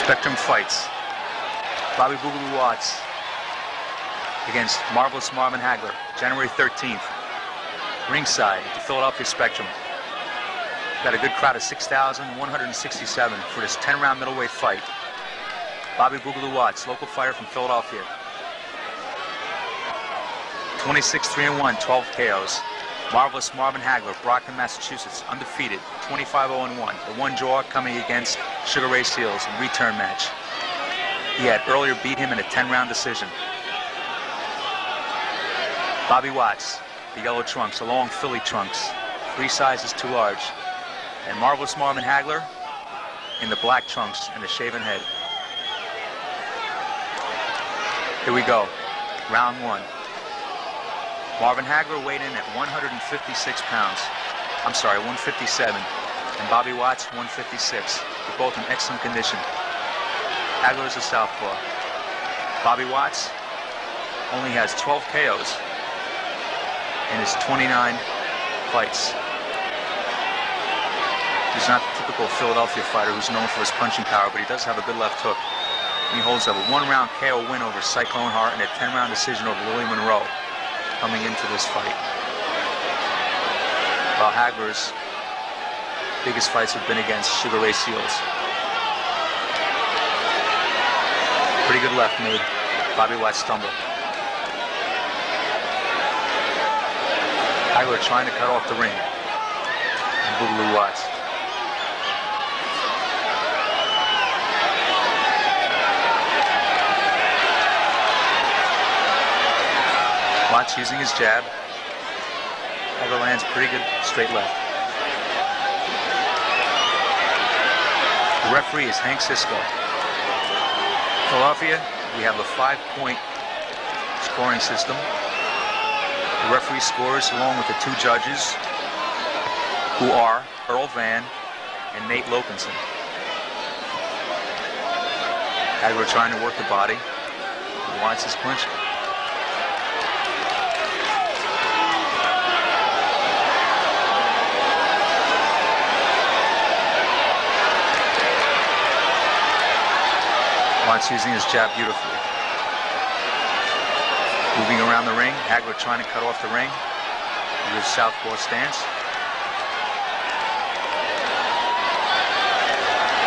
Spectrum Fights. Bobby Boogaloo Watts against Marvelous Marvin Hagler, January 13th. Ringside at the Philadelphia Spectrum. Got a good crowd of 6,167 for this 10-round middleweight fight. Bobby Boogaloo Watts, local fighter from Philadelphia. 26-3-1, 12 KOs. Marvelous Marvin Hagler, Brockton, Massachusetts, undefeated, 25-0-1. The one draw coming against Sugar Ray Seals in return match. He had earlier beat him in a 10-round decision. Bobby Watts, the yellow trunks, the long Philly trunks, 3 sizes too large. And Marvelous Marvin Hagler in the black trunks and the shaven head. Here we go, round 1. Marvin Hagler weighed in at 156 pounds. I'm sorry, 157. And Bobby Watts, 156. They're both in excellent condition. Hagler is a southpaw. Bobby Watts only has 12 KOs in his 29 fights. He's not the typical Philadelphia fighter who's known for his punching power, but he does have a good left hook. And he holds a 1-round KO win over Cyclone Hart and a 10-round decision over Willie Monroe coming into this fight. While Hagler's biggest fights have been against Sugar Ray Seals. Pretty good left made. Bobby Watts stumbled. Hagler trying to cut off the ring. And Boogaloo Watts. Watts using his jab. Hagler lands pretty good straight left. The referee is Hank Sisko. Philadelphia, we have a 5-point scoring system. The referee scores along with the 2 judges, who are Earl Van and Nate Lokinson. Hagler trying to work the body. He wants his clinch. Watts using his jab beautifully. Moving around the ring, Hagler trying to cut off the ring with his southpaw stance.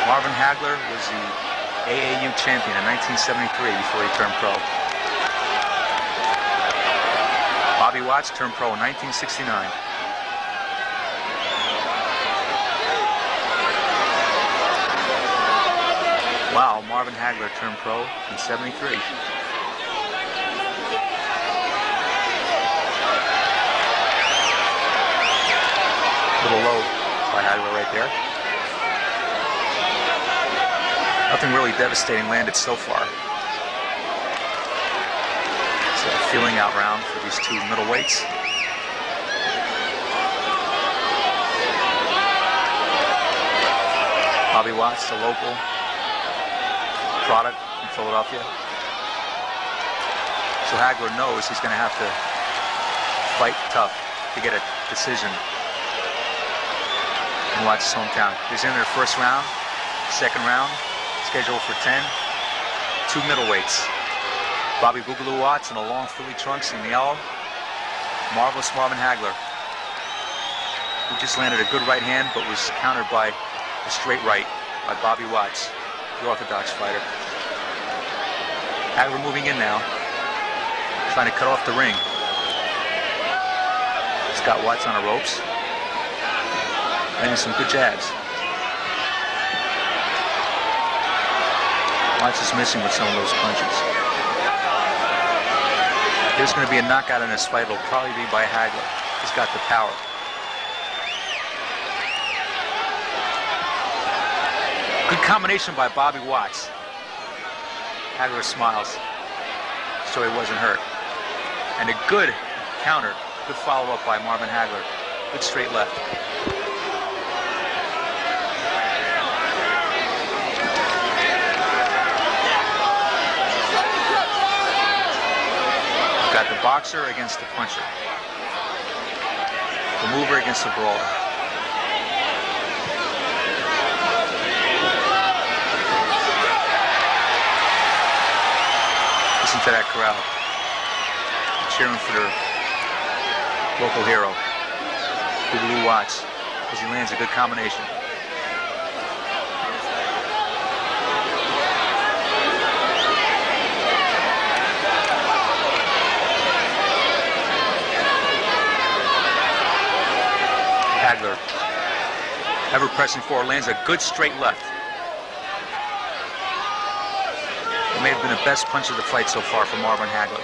Marvin Hagler was the AAU champion in 1973 before he turned pro. Bobby Watts turned pro in 1969. Wow, Marvin Hagler turned pro in 73. Little low by Hagler right there. Nothing really devastating landed so far. It's a feeling out round for these 2 middleweights. Bobby Watts, the local product in Philadelphia. So Hagler knows he's going to have to fight tough to get a decision in Watts' hometown. He's in their first round, second round, scheduled for 10. 2 middleweights. Bobby Boogaloo Watts in the long Philly trunks in the yellow. Marvelous Marvin Hagler, who just landed a good right hand but was countered by a straight right by Bobby Watts, the orthodox fighter. Hagler moving in now, trying to cut off the ring. He's got Watts on the ropes. Landing some good jabs. Watts is missing with some of those punches. There's going to be a knockout in this fight. It'll probably be by Hagler. He's got the power. Good combination by Bobby Watts. Hagler smiles, so he wasn't hurt. And a good counter, good follow-up by Marvin Hagler. Good straight left. We've got the boxer against the puncher. The mover against the brawler. to that crowd, cheering for their local hero, Boogaloo Watts, as he lands a good combination. Hagler, ever pressing forward, lands a good straight left. It may have been the best punch of the fight so far for Marvin Hagler.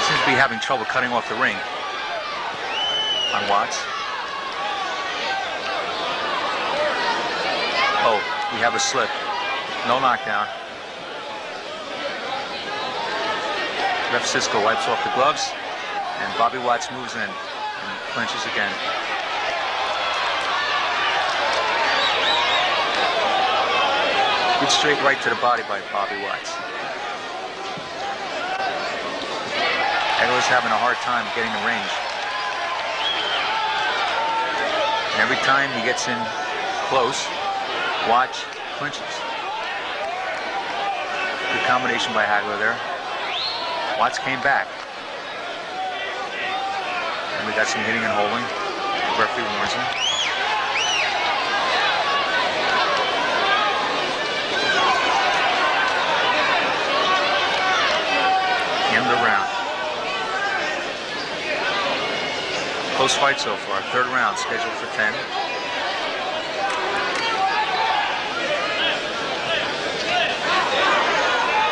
Seems to be having trouble cutting off the ring on Watts. Oh, we have a slip. No knockdown. Ref Cisco wipes off the gloves, and Bobby Watts moves in and clinches again. Good straight right to the body by Bobby Watts. Hagler's having a hard time getting the range. And every time he gets in close, Watts clinches. Good combination by Hagler there. Watts came back. And we got some hitting and holding. The referee warns him. End of the round. Close fight so far. Third round scheduled for 10.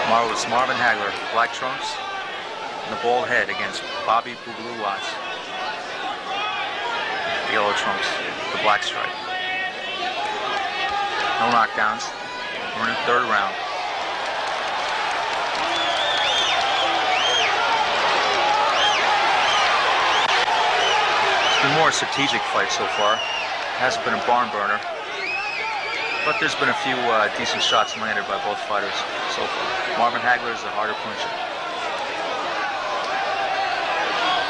Marvelous Marvin Hagler, black trunks, and the bald head against Bobby Boogaloo Watts. Yellow trunks, the black stripe. No knockdowns. We're in the third round. It's been more a strategic fight so far. It hasn't been a barn burner. But there's been a few decent shots landed by both fighters so far. Marvin Hagler is the harder puncher.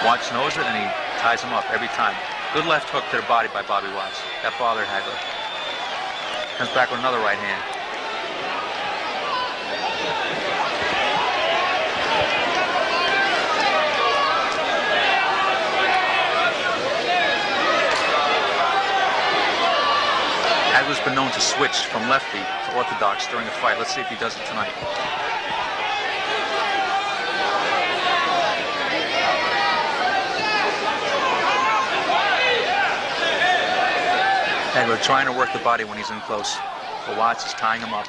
Watts knows it and he ties him up every time. Good left hook to the body by Bobby Watts. That bothered Hagler. Comes back with another right hand. Hagler's been known to switch from lefty to orthodox during a fight. Let's see if he does it tonight. Hagler trying to work the body when he's in close, but Watts is tying him up.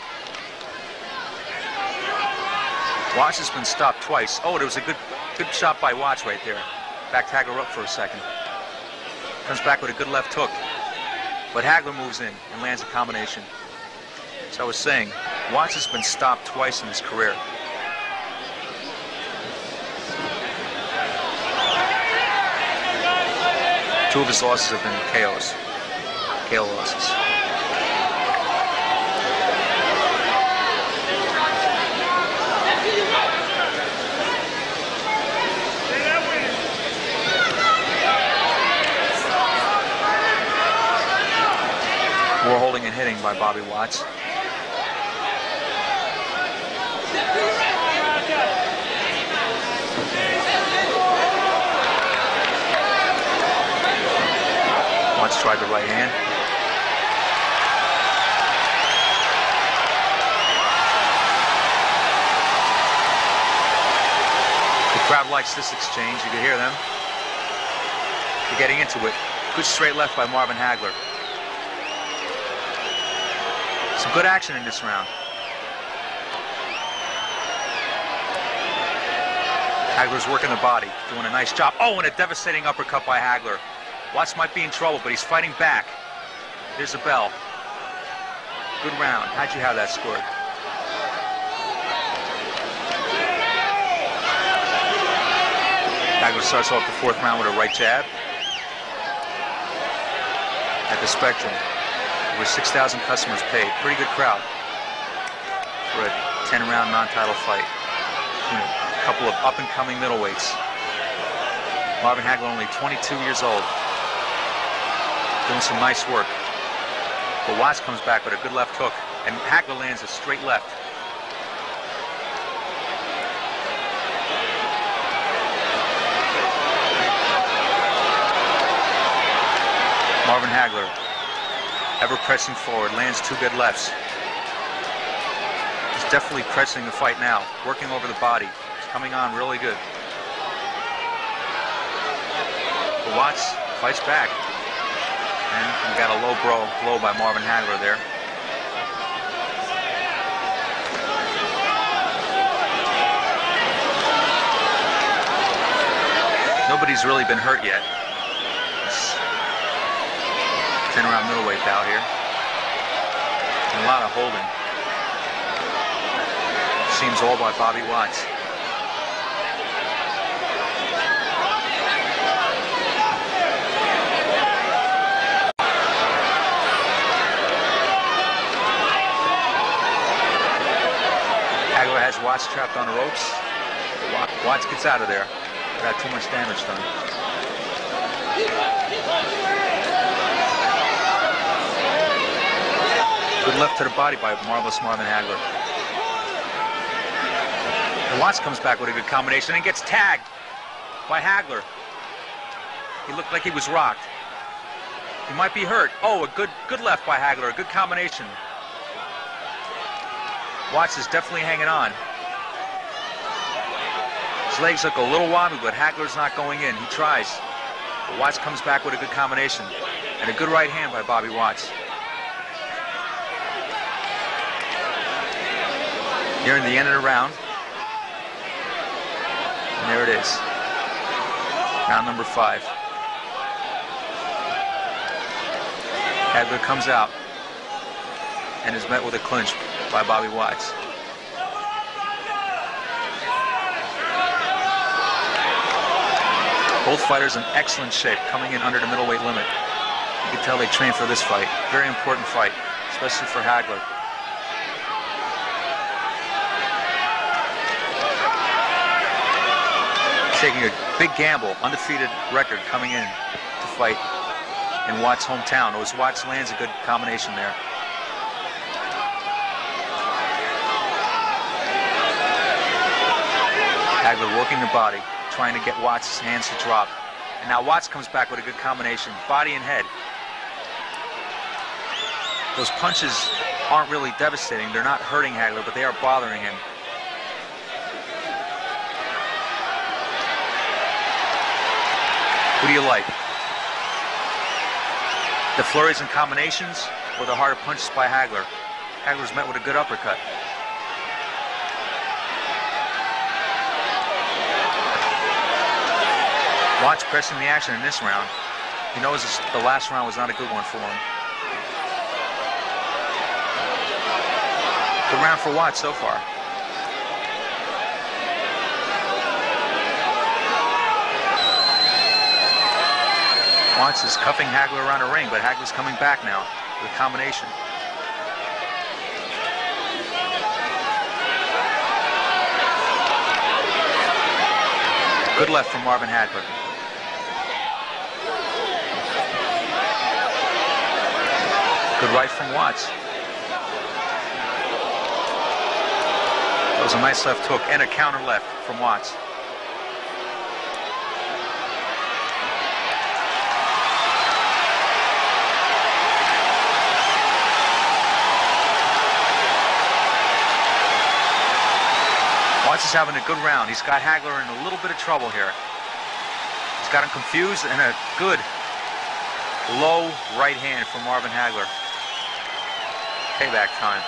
Watts has been stopped twice. Oh, there was a good shot by Watts right there. Backed Hagler up for a second. Comes back with a good left hook. But Hagler moves in and lands a combination. So I was saying, Watts has been stopped twice in his career. Two of his losses have been KOs. KO losses. More holding and hitting by Bobby Watts. Watts tried the right hand. The crowd likes this exchange. You can hear them. They're getting into it. Good straight left by Marvin Hagler. Some good action in this round. Hagler's working the body, doing a nice job. Oh, and a devastating uppercut by Hagler. Watts might be in trouble, but he's fighting back. There's a bell. Good round. How'd you have that scored? Hagler starts off the fourth round with a right jab. At the Spectrum. Over 6,000 customers paid. Pretty good crowd for a 10-round non-title fight. A couple of up-and-coming middleweights. Marvin Hagler only 22 years old. Doing some nice work. But Watts comes back with a good left hook, and Hagler lands a straight left. Marvin Hagler, ever pressing forward, lands 2 good lefts. He's definitely pressing the fight now, working over the body. It's coming on really good. But Watts fights back. And we got a low blow by Marvin Hagler there. Nobody's really been hurt yet. This 10-round middleweight bout here. And a lot of holding. Seems all by Bobby Watts. Hagler has Watts trapped on the ropes. Watts gets out of there. Got too much damage done. Good left to the body by marvelous Marvin Hagler. And Watts comes back with a good combination and gets tagged by Hagler. He looked like he was rocked. He might be hurt. Oh, a good left by Hagler, a good combination. Watts is definitely hanging on. His legs look a little wobbly, but Hagler's not going in. He tries. But Watts comes back with a good combination. And a good right hand by Bobby Watts. Nearing the end of the round. And there it is. Round number 5. Hagler comes out and is met with a clinch by Bobby Watts. Both fighters in excellent shape, coming in under the middleweight limit. You can tell they trained for this fight. Very important fight, especially for Hagler. Taking a big gamble, undefeated record coming in to fight in Watts' hometown. Watts lands a good combination there. Hagler working the body, trying to get Watts' hands to drop. And now Watts comes back with a good combination, body and head. Those punches aren't really devastating. They're not hurting Hagler, but they are bothering him. Who do you like? The flurries and combinations or the harder punches by Hagler? Hagler's met with a good uppercut. Watts pressing the action in this round. He knows the last round was not a good one for him. Good round for Watts so far. Watts is cuffing Hagler around the ring, but Hagler's coming back now with a combination. Good left from Marvin Hagler. Good right from Watts. That was a nice left hook and a counter left from Watts. Watts is having a good round. He's got Hagler in a little bit of trouble here. He's got him confused, and a good low right hand from Marvin Hagler. Payback time.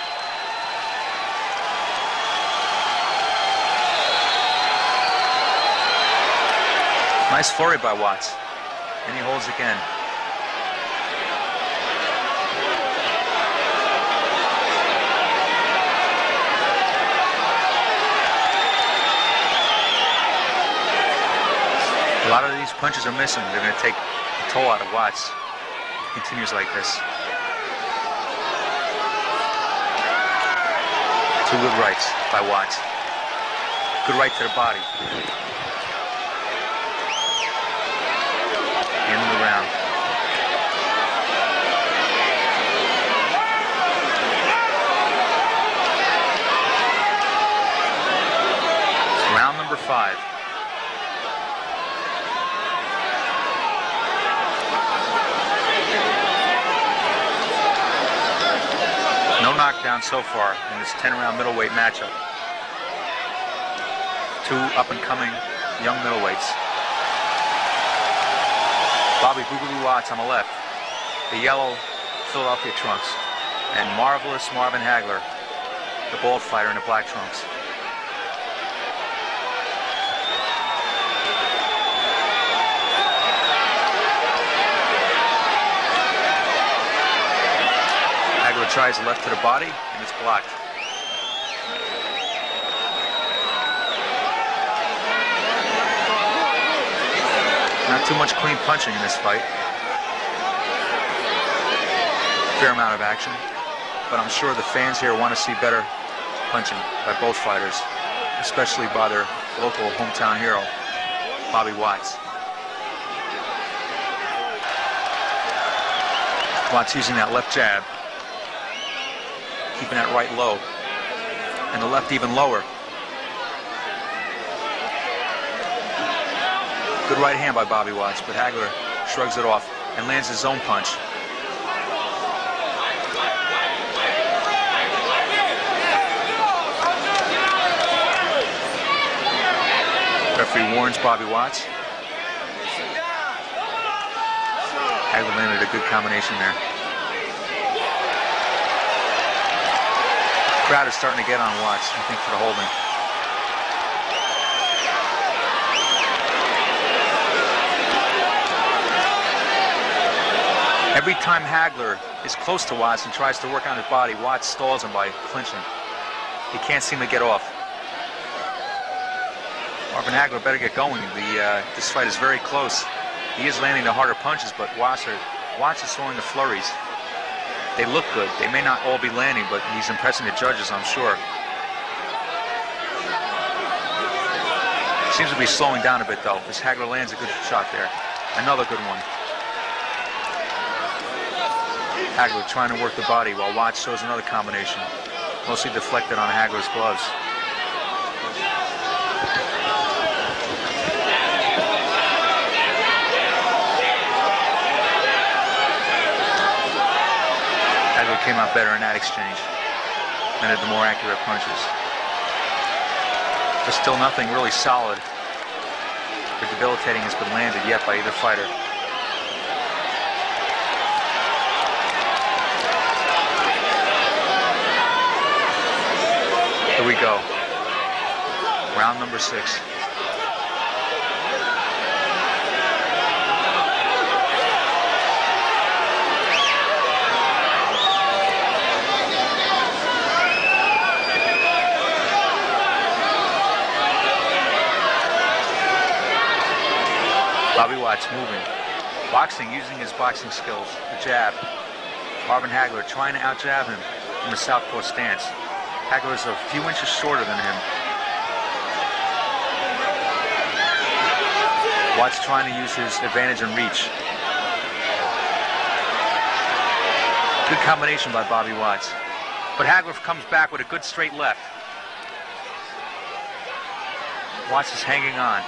Nice flurry by Watts. And he holds again. A lot of these punches are missing. They're going to take a toll out of Watts. He continues like this. Two good rights by Watts. Good right to the body. End of the round. Round number 5. No knockdown so far in this 10-round middleweight matchup. Two up-and-coming young middleweights. Bobby Boogaloo Watts on the left, the yellow Philadelphia trunks, and marvelous Marvin Hagler, the bald fighter in the black trunks. Hagler tries the left to the body, and it's blocked. Not too much clean punching in this fight. Fair amount of action, but I'm sure the fans here want to see better punching by both fighters, especially by their local hometown hero, Bobby Watts. Watts using that left jab, keeping that right low, and the left even lower. Good right hand by Bobby Watts, but Hagler shrugs it off and lands his own punch. Referee warns Bobby Watts. Hagler landed a good combination there. The crowd is starting to get on Watts, I think, for the holding. Every time Hagler is close to Watts and tries to work on his body, Watts stalls him by clinching. He can't seem to get off. Marvin Hagler better get going. This fight is very close. He is landing the harder punches, but Watts is throwing the flurries. They look good. They may not all be landing, but he's impressing the judges, I'm sure. Seems to be slowing down a bit, though, as Hagler lands a good shot there. Another good one. Hagler trying to work the body while Watts shows another combination, mostly deflected on Hagler's gloves. Hagler came out better in that exchange, landed the more accurate punches. But still nothing really solid or debilitating has been landed yet by either fighter. Here we go. Round number 6. Bobby Watts moving. Boxing, using his boxing skills. The jab. Marvin Hagler trying to out-jab him from the southpaw stance. Hagler is a few inches shorter than him. Watts trying to use his advantage and reach. Good combination by Bobby Watts. But Hagler comes back with a good straight left. Watts is hanging on.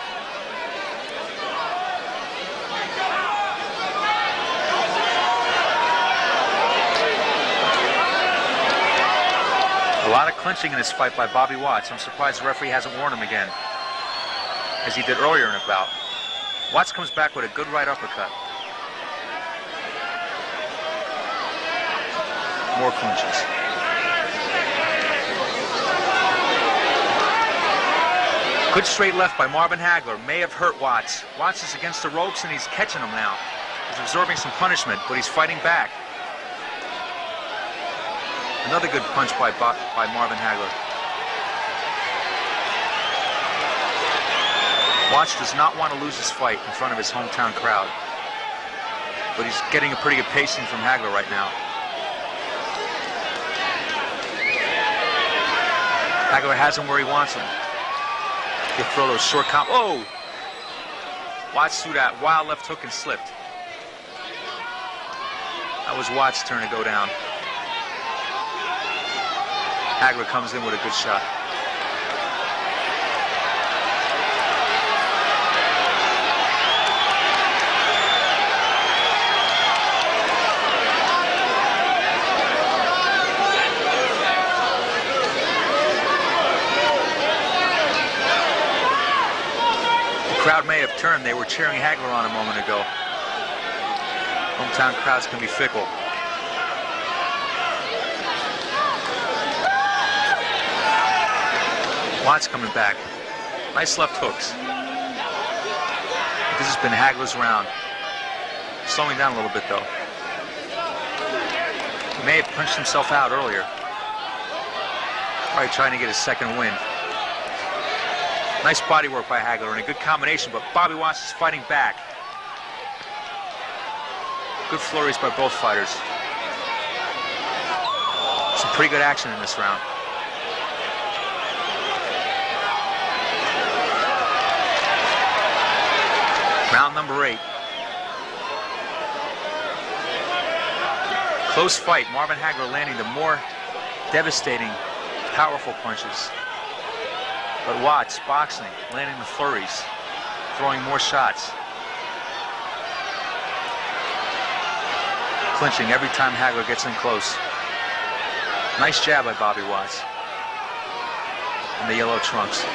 A lot of clinching in this fight by Bobby Watts. I'm surprised the referee hasn't warned him again, as he did earlier in the bout. Watts comes back with a good right uppercut. More clinches. Good straight left by Marvin Hagler. May have hurt Watts. Watts is against the ropes and he's catching him now. He's absorbing some punishment, but he's fighting back. Another good punch by Marvin Hagler. Watts does not want to lose this fight in front of his hometown crowd. But he's getting a pretty good pacing from Hagler right now. Hagler has him where he wants him. He'll throw those short Oh! Watts threw that wild left hook and slipped. That was Watts' turn to go down. Hagler comes in with a good shot. crowd may have turned. They were cheering Hagler on a moment ago. Hometown crowds can be fickle. Watts coming back. Nice left hooks. This has been Hagler's round. Slowing down a little bit though. He may have punched himself out earlier. Probably trying to get his second win. Nice body work by Hagler and a good combination, but Bobby Watts is fighting back. Good flurries by both fighters. Some pretty good action in this round. Round number 8. Close fight. Marvin Hagler landing the more devastating, powerful punches. But Watts, boxing, landing the flurries, throwing more shots. Clinching every time Hagler gets in close. Nice jab by Bobby Watts in the yellow trunks.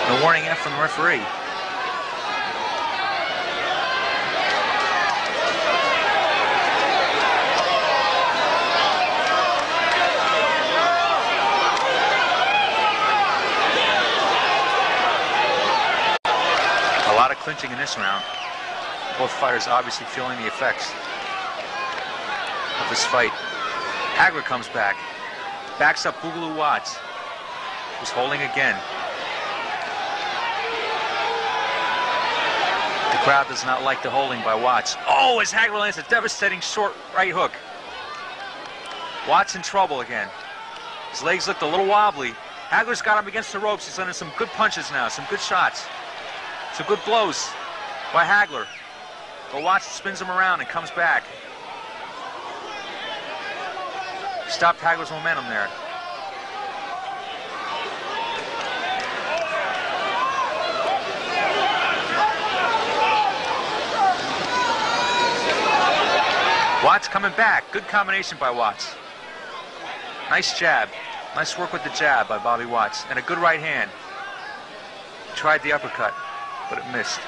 No warning F from the referee. A lot of clinching in this round. Both fighters obviously feeling the effects of this fight. Hagler comes back. Backs up Boogaloo Watts, who's holding again. The crowd does not like the holding by Watts. Oh, as Hagler lands a devastating short right hook. Watts in trouble again. His legs looked a little wobbly. Hagler's got him against the ropes. He's landing some good punches now, some good shots. Some good blows by Hagler. But Watts spins him around and comes back. Stopped Hagler's momentum there. Watts coming back. Good combination by Watts. Nice jab. Nice work with the jab by Bobby Watts. And a good right hand. Tried the uppercut, but it missed.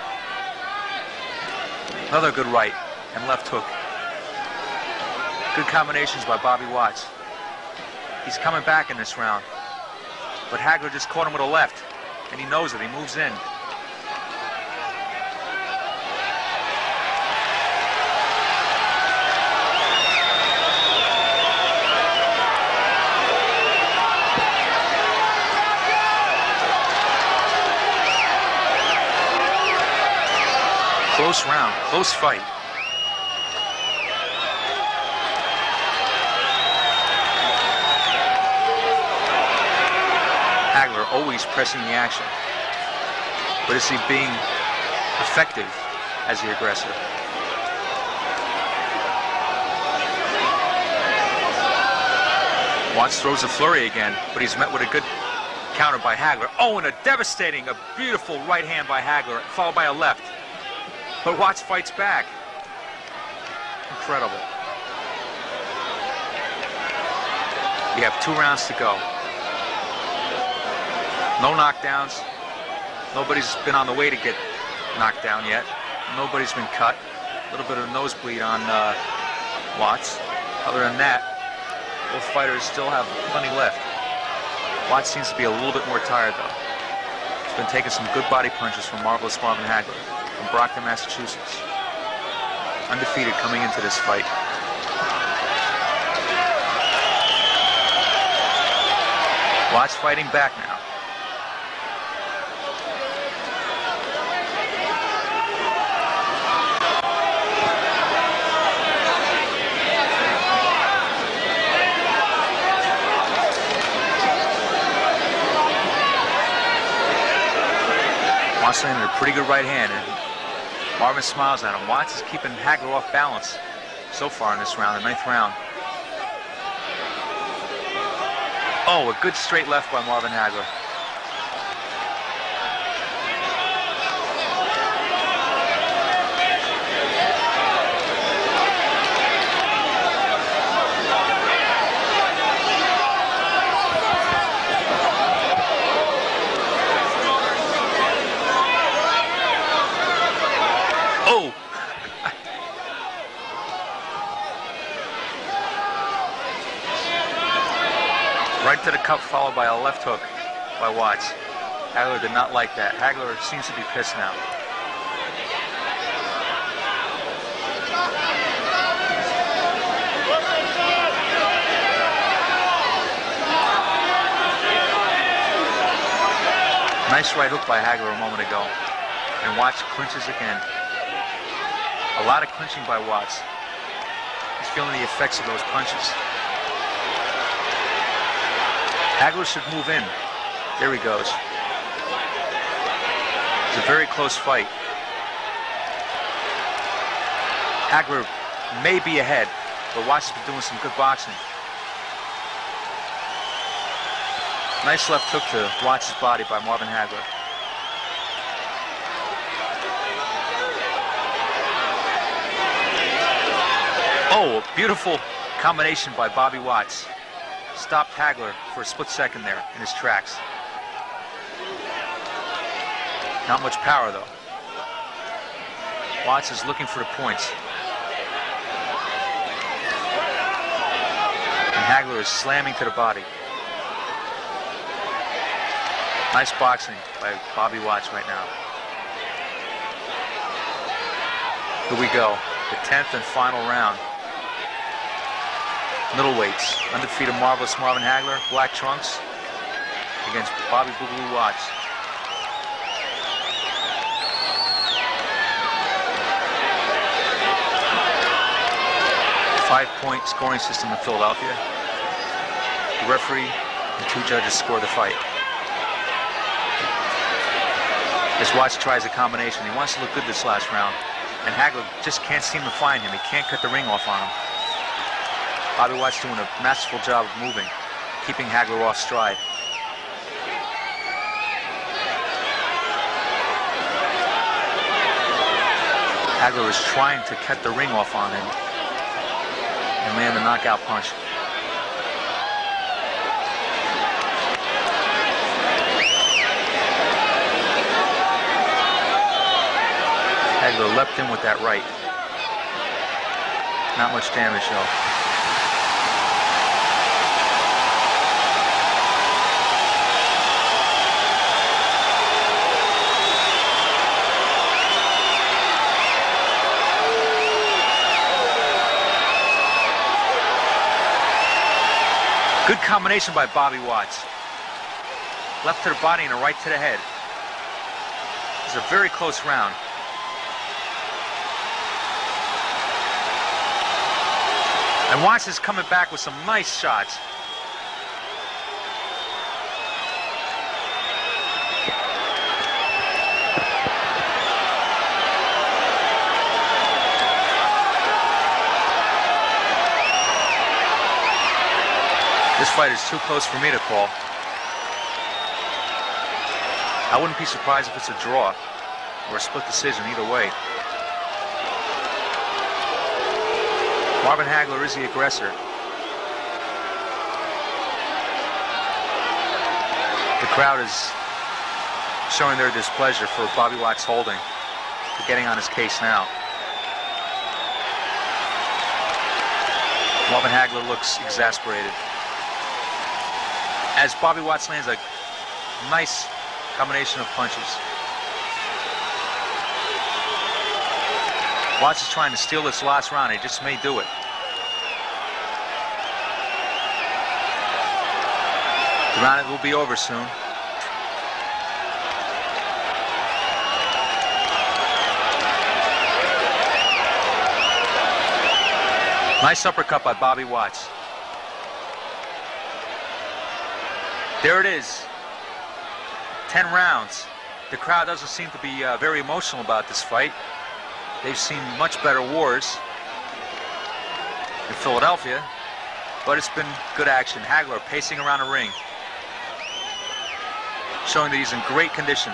Another good right and left hook. Good combinations by Bobby Watts. He's coming back in this round. But Hagler just caught him with a left. And he knows it. He moves in. Close round, close fight. Hagler always pressing the action. But is he being effective as the aggressor? Watts throws a flurry again, but he's met with a good counter by Hagler. Oh, and a beautiful right hand by Hagler, followed by a left. But Watts fights back. Incredible. We have 2 rounds to go. No knockdowns. Nobody's been on the way to get knocked down yet. Nobody's been cut. A little bit of a nosebleed on Watts. Other than that, both fighters still have plenty left. Watts seems to be a little bit more tired though. He's been taking some good body punches from Marvelous Marvin Hagler from Brockton, Massachusetts. Undefeated coming into this fight. Watts fighting back now. Watts landed a pretty good right hand, and Marvin smiles at him. Watts is keeping Hagler off balance so far in this round, the 9th round. Oh, a good straight left by Marvin Hagler. Oh! Right to the cup, followed by a left hook by Watts. Hagler did not like that. Hagler seems to be pissed now. Nice right hook by Hagler a moment ago. And Watts clinches again. A lot of clinching by Watts. He's feeling the effects of those punches. Hagler should move in. There he goes. It's a very close fight. Hagler may be ahead, but Watts has been doing some good boxing. Nice left hook to Watts' body by Marvin Hagler. Oh, a beautiful combination by Bobby Watts. Stopped Hagler for a split second there in his tracks. Not much power though. Watts is looking for the points. And Hagler is slamming to the body. Nice boxing by Bobby Watts right now. Here we go. The 10th and final round. Middleweights. Undefeated Marvelous Marvin Hagler, black trunks, against Bobby Boogaloo Watts. Five-point scoring system in Philadelphia. The referee and two judges score the fight. As Watts tries a combination, he wants to look good this last round, and Hagler just can't seem to find him. He can't cut the ring off on him. Bobby Watts doing a masterful job of moving, keeping Hagler off stride. Hagler is trying to cut the ring off on him and land the knockout punch. Hagler leapt in with that right. Not much damage though. Good combination by Bobby Watts. Left to the body and a right to the head. It's a very close round. And Watts is coming back with some nice shots. This fight is too close for me to call. I wouldn't be surprised if it's a draw or a split decision either way. Marvin Hagler is the aggressor. The crowd is showing their displeasure for Bobby Watts holding, for getting on his case now. Marvin Hagler looks exasperated as Bobby Watts lands a nice combination of punches. Watts is trying to steal this last round. He just may do it. The round will be over soon. Nice uppercut by Bobby Watts. There it is. 10 rounds. The crowd doesn't seem to be very emotional about this fight. They've seen much better wars in Philadelphia, but it's been good action. Hagler pacing around the ring, showing that he's in great condition.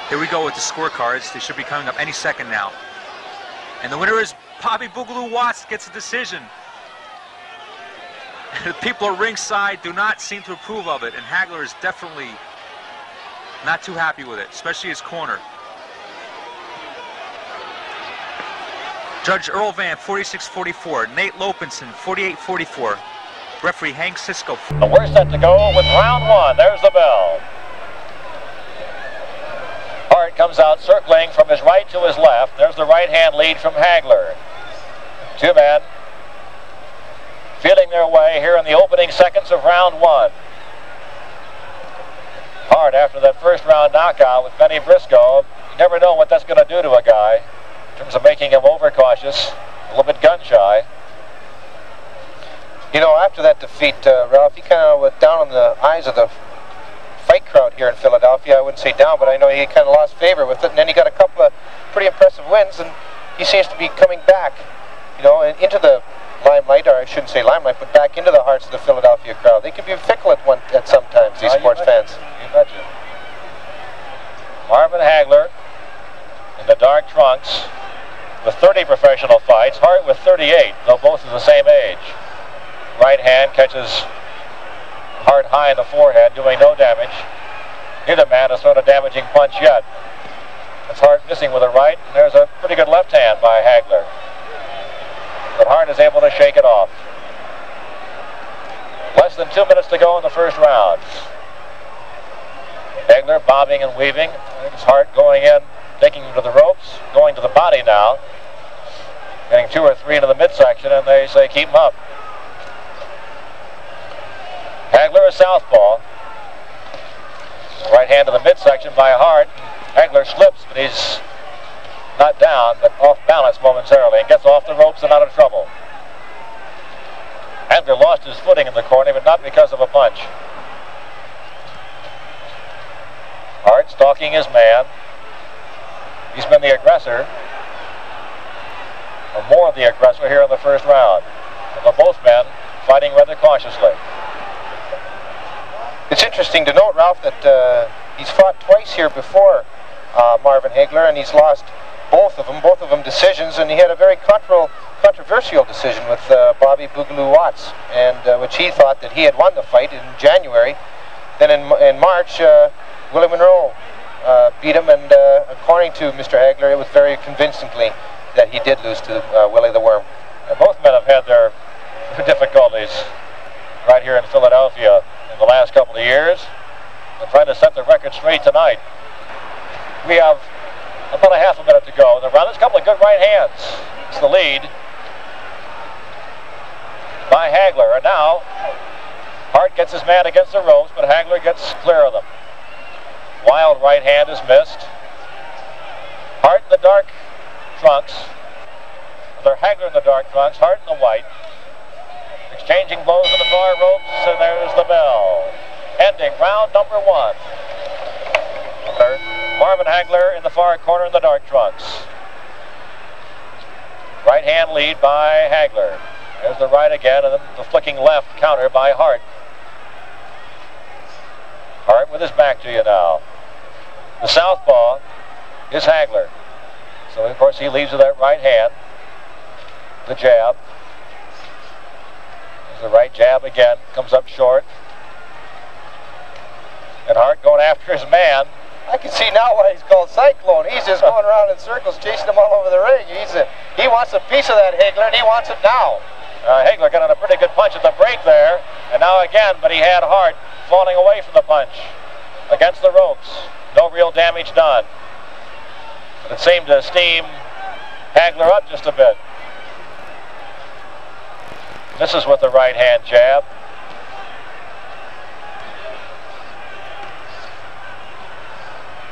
Here we go with the scorecards. They should be coming up any second now. And the winner is Bobby Boogaloo Watts. Gets a decision. The people at ringside do not seem to approve of it, and Hagler is definitely not too happy with it, especially his corner. Judge Earl Van, 46-44. Nate Lopinson, 48-44. Referee Hank Cisco. We're set to go with round one. There's the bell. Hart comes out circling from his right to his left. There's the right-hand lead from Hagler. Two men feeling their way here in the opening seconds of round one. Hart, after that first round knockout with Benny Briscoe, you never know what that's going to do to a guy in terms of making him overcautious, a little bit gun-shy. You know, after that defeat, Ralph, he kind of went down in the eyes of the fight crowd here in Philadelphia. I wouldn't say down, but I know he kind of lost favor with it. And then he got a couple of pretty impressive wins, and he seems to be coming back, you know, into the limelight, or I shouldn't say limelight, but back into the hearts of the Philadelphia crowd. They can be fickle at sometimes, these sports fans. You betcha. Marvin Hagler in the dark trunks with 30 professional fights. Hart with 38, though both are the same age. Right hand catches Hart high in the forehead, doing no damage. Neither man has thrown a damaging punch yet. That's Hart missing with a right, and there's a pretty good left hand by Hagler. But Hart is able to shake it off. Less than 2 minutes to go in the first round. Hagler bobbing and weaving. There's Hart going in, taking him to the ropes, going to the body now. Getting 2 or 3 into the midsection, and they say keep him up. Hagler is southpaw. Right hand to the midsection by Hart. Hagler slips, but he's not down, but off balance momentarily, and gets off the ropes and out of trouble. Hagler lost his footing in the corner, but not because of a punch. Hart stalking his man. He's been the aggressor, or more of the aggressor here in the first round. But both men fighting rather cautiously. It's interesting to note, Ralph, that he's fought twice here before Marvin Hagler, and he's lost both of them decisions, and he had a very controversial decision with Bobby Boogaloo Watts, and which he thought that he had won the fight in January. Then in March, Willie Monroe beat him, and according to Mr. Hagler, it was very convincingly that he did lose to Willie the Worm. And both men have had their difficulties right here in Philadelphia in the last couple of years. They're trying to set the record straight tonight. We have about a half a minute to go in the round. There's a couple of good right hands. It's the lead by Hagler. And now Hart gets his man against the ropes, but Hagler gets clear of them. Wild right hand is missed. Hart in the dark trunks. They're Hagler in the dark trunks, Hart in the white. Exchanging blows to the far ropes, and there's the bell. Ending round number one. Marvin Hagler in the far corner in the dark trunks. Right hand lead by Hagler. There's the right again, and then the flicking left counter by Hart. Hart with his back to you now. The southpaw is Hagler. So, of course, he leads with that right hand. The jab. There's the right jab again. Comes up short. And Hart going after his man. I can see now why he's called Cyclone. He's just going around in circles, chasing him all over the ring. He wants a piece of that Hagler, and he wants it now. Hagler got on a pretty good punch at the break there. And now again, but he had Hart falling away from the punch. Against the ropes. No real damage done. But it seemed to steam Hagler up just a bit. Misses with the right hand jab.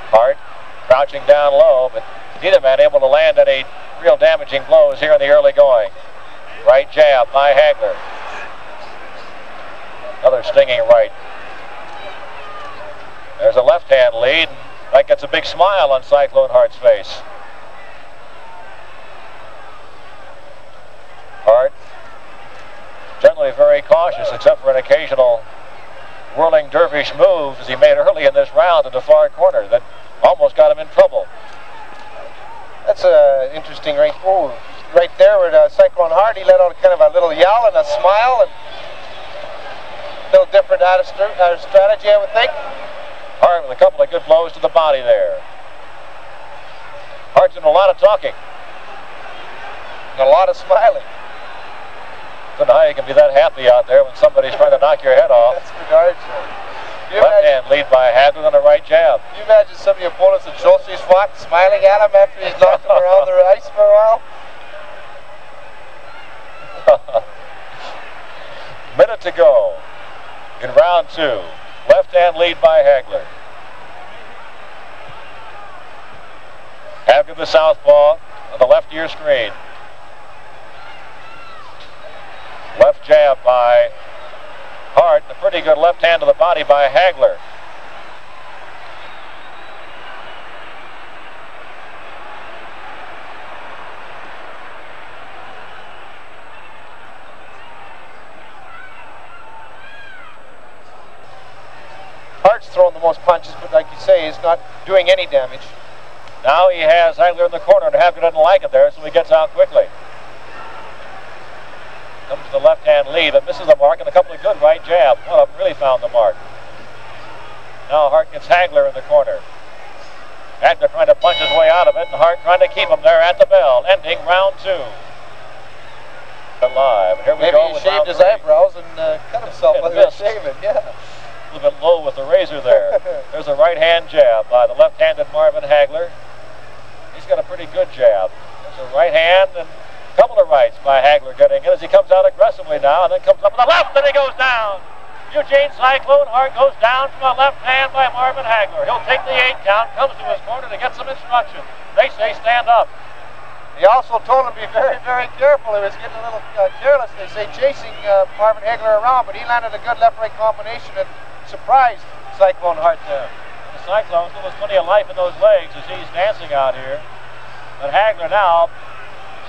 Hart crouching down low, but neither man able to land any real damaging blows here in the early going. Right jab by Hagler. Another stinging right. There's a left hand lead. That gets a big smile on Cyclone Hart's face. Hart generally very cautious, except for an occasional whirling dervish move as he made early in this round in the far corner that almost got him in trouble. That's interesting right there where Cyclone Hart, he let out kind of a little yell and a smile, and a little different strategy, I would think. Hart with a couple of good blows to the body there. Hart's doing a lot of talking. A lot of smiling. I don't know how you can be that happy out there when somebody's trying to knock your head off. That's for darn sure. Left hand lead by Hagler on the right jab. Can you imagine some of the opponents that Schultz's fought smiling at him after he's knocked him around the ice for a while? Minute to go in round 2. Left hand lead by Hagler. Hagler the southpaw on the left ear screen. Left jab by Hart. A pretty good left hand to the body by Hagler. Hart's throwing the most punches, but like you say, he's not doing any damage. Now he has Hagler in the corner, and Hagler doesn't like it there, so he gets out quickly. Comes to the left-hand lead, but misses the mark, and a couple of good right jabs. One of them really found the mark. Now Hart gets Hagler in the corner. Hagler trying to punch his way out of it, and Hart trying to keep him there at the bell, ending round 2. Alive. Here we Maybe go he with shaved round his 3. eyebrows and cut himself while he was shaving. Yeah. A little bit low with the razor there. There's a right-hand jab by the left-handed Marvin Hagler. He's got a pretty good jab. There's a right hand and a couple of rights by Hagler getting in as he comes out aggressively now and then comes up with the left and he goes down. Eugene Cyclone Hart goes down from a left hand by Marvin Hagler. He'll take the 8 count, comes to his corner to get some instruction. They say stand up. He also told him to be very, very careful. He was getting a little careless, they say, chasing Marvin Hagler around, but he landed a good left-right combination and surprised Cyclone Hart there. The Cyclone still has plenty of life in those legs as he's dancing out here. But Hagler now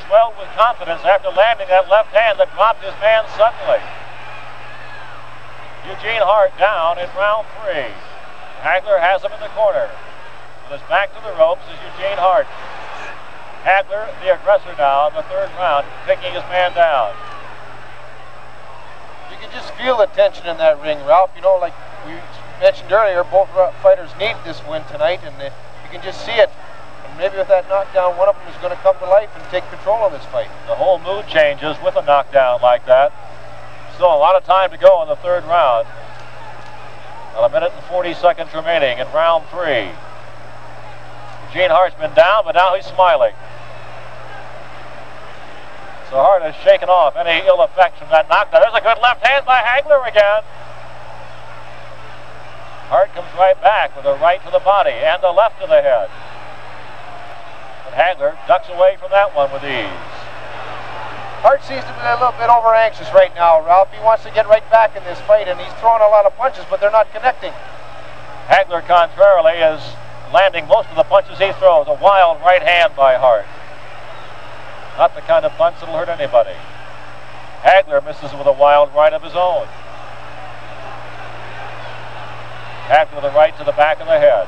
swelled with confidence after landing that left hand that dropped his man suddenly. Eugene Hart down in round 3. Hagler has him in the corner. With his back to the ropes is Eugene Hart. Hagler, the aggressor now in the 3rd round, taking his man down. You can just feel the tension in that ring, Ralph. You know, like we mentioned earlier, both fighters need this win tonight, and you can just see it. And maybe with that knockdown, one of them is going to come to life and take control of this fight. The whole mood changes with a knockdown like that. Still a lot of time to go in the 3rd round. About 1 minute and 40 seconds remaining in round 3. Eugene Hart's been down, but now he's smiling. So Hart has shaken off any ill effects from that knockdown. There's a good left hand by Hagler again. Hart comes right back with a right to the body and a left to the head. But Hagler ducks away from that one with ease. Hart seems to be a little bit over anxious right now, Ralph. He wants to get right back in this fight, and he's throwing a lot of punches, but they're not connecting. Hagler, contrarily, is landing most of the punches he throws. A wild right hand by Hart. Not the kind of punch that'll hurt anybody. Hagler misses with a wild right of his own. Hagler with a right to the back of the head.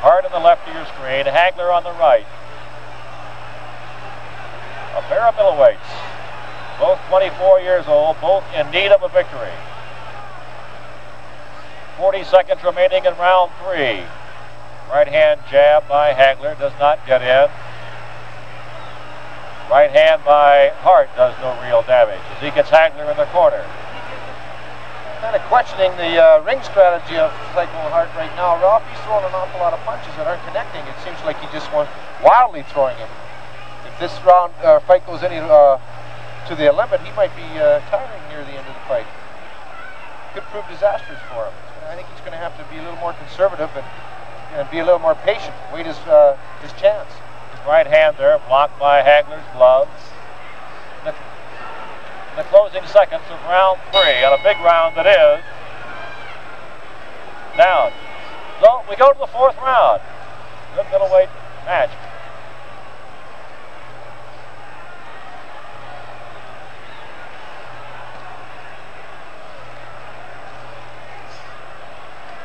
Hart on the left of your screen, Hagler on the right. A pair of middleweights, both 24 years old, both in need of a victory. 40 seconds remaining in round 3. Right hand jab by Hagler does not get in. Right hand by Hart does no real damage as he gets Hagler in the corner. Kind of questioning the ring strategy of Cyclone Hart right now, Ralph. He's throwing an awful lot of punches that aren't connecting. It seems like he just wants wildly throwing them. If this round fight goes any to the limit, he might be tiring near the end of the fight. Could prove disastrous for him. I think he's going to have to be a little more conservative and be a little more patient. Wait his chance. His right hand there blocked by Hagler's gloves. In the closing seconds of round 3, on a big round that is. Down. So we go to the 4th round. Good middleweight match.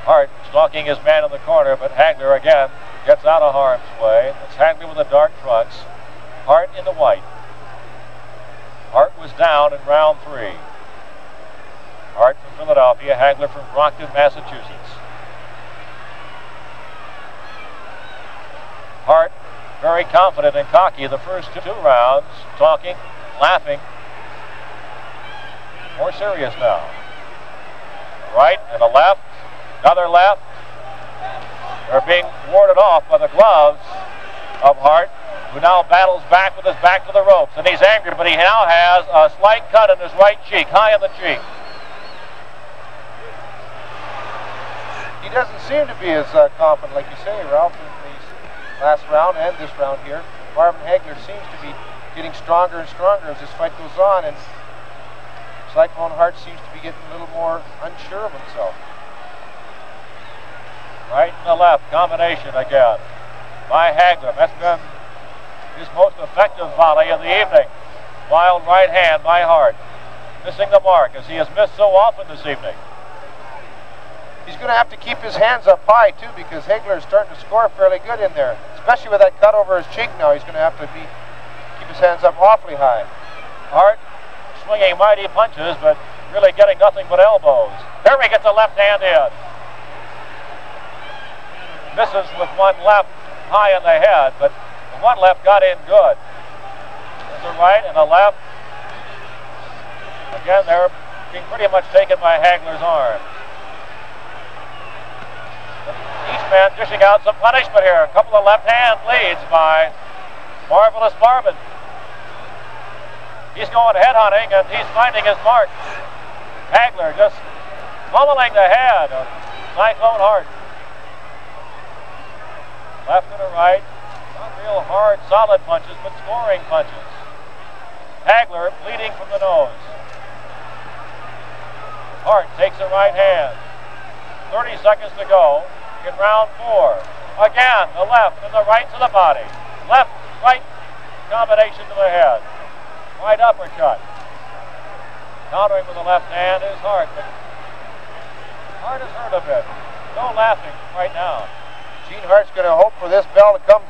Hart stalking his man in the corner, but Hagler again gets out of harm's way. It's Hagler with the dark trunks. Hart in the white. Hart was down in round 3. Hart from Philadelphia, Hagler from Brockton, Massachusetts. Hart very confident and cocky the first two rounds, talking, laughing. More serious now. Right and a left, another left. They're being warded off by the gloves of Hart, who now battles back with his back to the ropes. And he's angry, but he now has a slight cut in his right cheek, high in the cheek. He doesn't seem to be as confident, like you say, Ralph, in the last round and this round here. Marvin Hagler seems to be getting stronger and stronger as this fight goes on, and Cyclone Hart seems to be getting a little more unsure of himself. Right and the left combination again by Hagler. That's been his most effective volley of the evening. Wild right hand by Hart. Missing the mark as he has missed so often this evening. He's going to have to keep his hands up high too, because Hagler is starting to score fairly good in there. Especially with that cut over his cheek now, he's going to have to keep his hands up awfully high. Hart swinging mighty punches, but really getting nothing but elbows. There he gets a left hand in. Misses with one left high in the head, but the one left got in good. There's a right and a left. Again, they're being pretty much taken by Hagler's arm. Each man dishing out some punishment here. A couple of left hand leads by Marvelous Marvin. He's going head hunting and he's finding his mark. Hagler just pummeling the head of Cyclone Hart. Left and a right. Not real hard, solid punches, but scoring punches. Hagler bleeding from the nose. Hart takes a right hand. 30 seconds to go in round 4. Again, the left and the right to the body. Left, right combination to the head. Right uppercut. Countering with the left hand is Hart, but Hart is hurt a bit. No laughing right now. Gene Hart's going to hope for this bell to come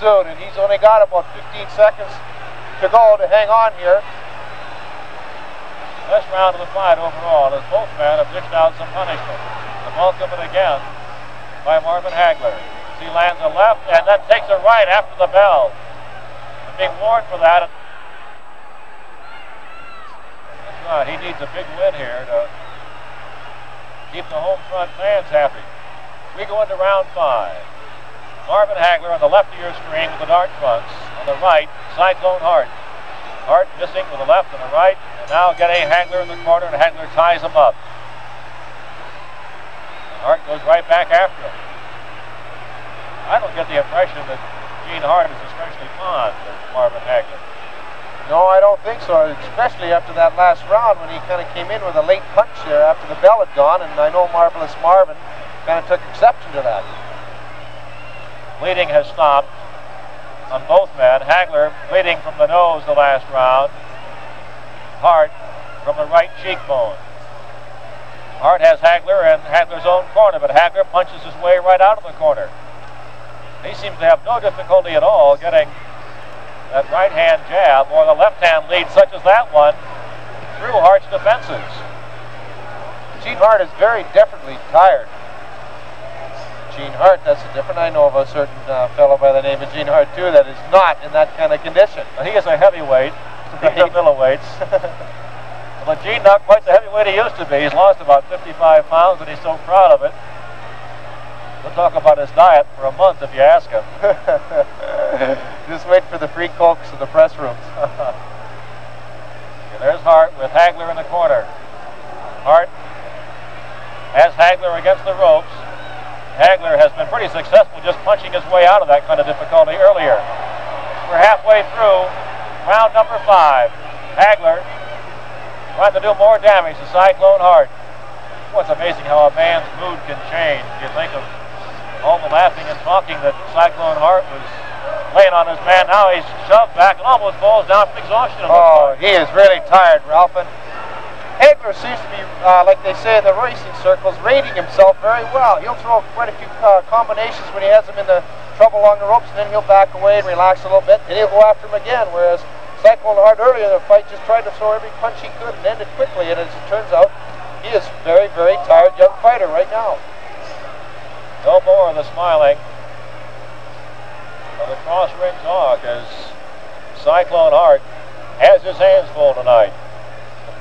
soon, and he's only got about 15 seconds to go to hang on here. Best round of the fight overall, as both men have dished out some punishment. The bulk of it again by Marvin Hagler. He lands a left and then takes a right after the bell. And being warned for that. That's right, he needs a big win here to keep the home front fans happy. We go into round 5. Marvin Hagler on the left of your screen with the dark trunks. On the right, Cyclone Hart. Hart missing with a left and a right, and now getting Hagler in the corner, and Hagler ties him up. And Hart goes right back after him. I don't get the impression that Gene Hart is especially fond of Marvin Hagler. No, I don't think so, especially after that last round when he kind of came in with a late punch there after the bell had gone, and I know Marvelous Marvin kind of took exception to that. Bleeding has stopped on both men. Hagler bleeding from the nose the last round. Hart from the right cheekbone. Hart has Hagler in Hagler's own corner, but Hagler punches his way right out of the corner. He seems to have no difficulty at all getting that right hand jab or the left hand lead such as that one through Hart's defenses. Gene Hart is very definitely tired. Gene Hart, that's different. I know of a certain fellow by the name of Gene Hart too that is not in that kind of condition. Well, he is a heavyweight. He's a middleweight. Well, Gene not quite the heavyweight he used to be. He's lost about 55 pounds and he's so proud of it. We'll talk about his diet for a month if you ask him. Just wait for the free cokes in the press rooms. Okay, there's Hart with Hagler in the corner. Hart has Hagler against the ropes. Hagler has been pretty successful just punching his way out of that kind of difficulty earlier. We're halfway through round number 5. Hagler trying to do more damage to Cyclone Hart. Well, it's amazing how a man's mood can change. You think of all the laughing and talking that Cyclone Hart was laying on his man. Now he's shoved back and almost falls down from exhaustion. Oh, he is really tired, Ralph. And Hagler seems to be, like they say in the racing circles, rating himself very well. He'll throw quite a few combinations when he has him in the trouble along the ropes, and then he'll back away and relax a little bit, and he'll go after him again, whereas Cyclone Hart earlier in the fight just tried to throw every punch he could and end it quickly, and as it turns out, he is very, very tired young fighter right now. No more of the smiling. of the cross-ring talk as Cyclone Hart has his hands full tonight.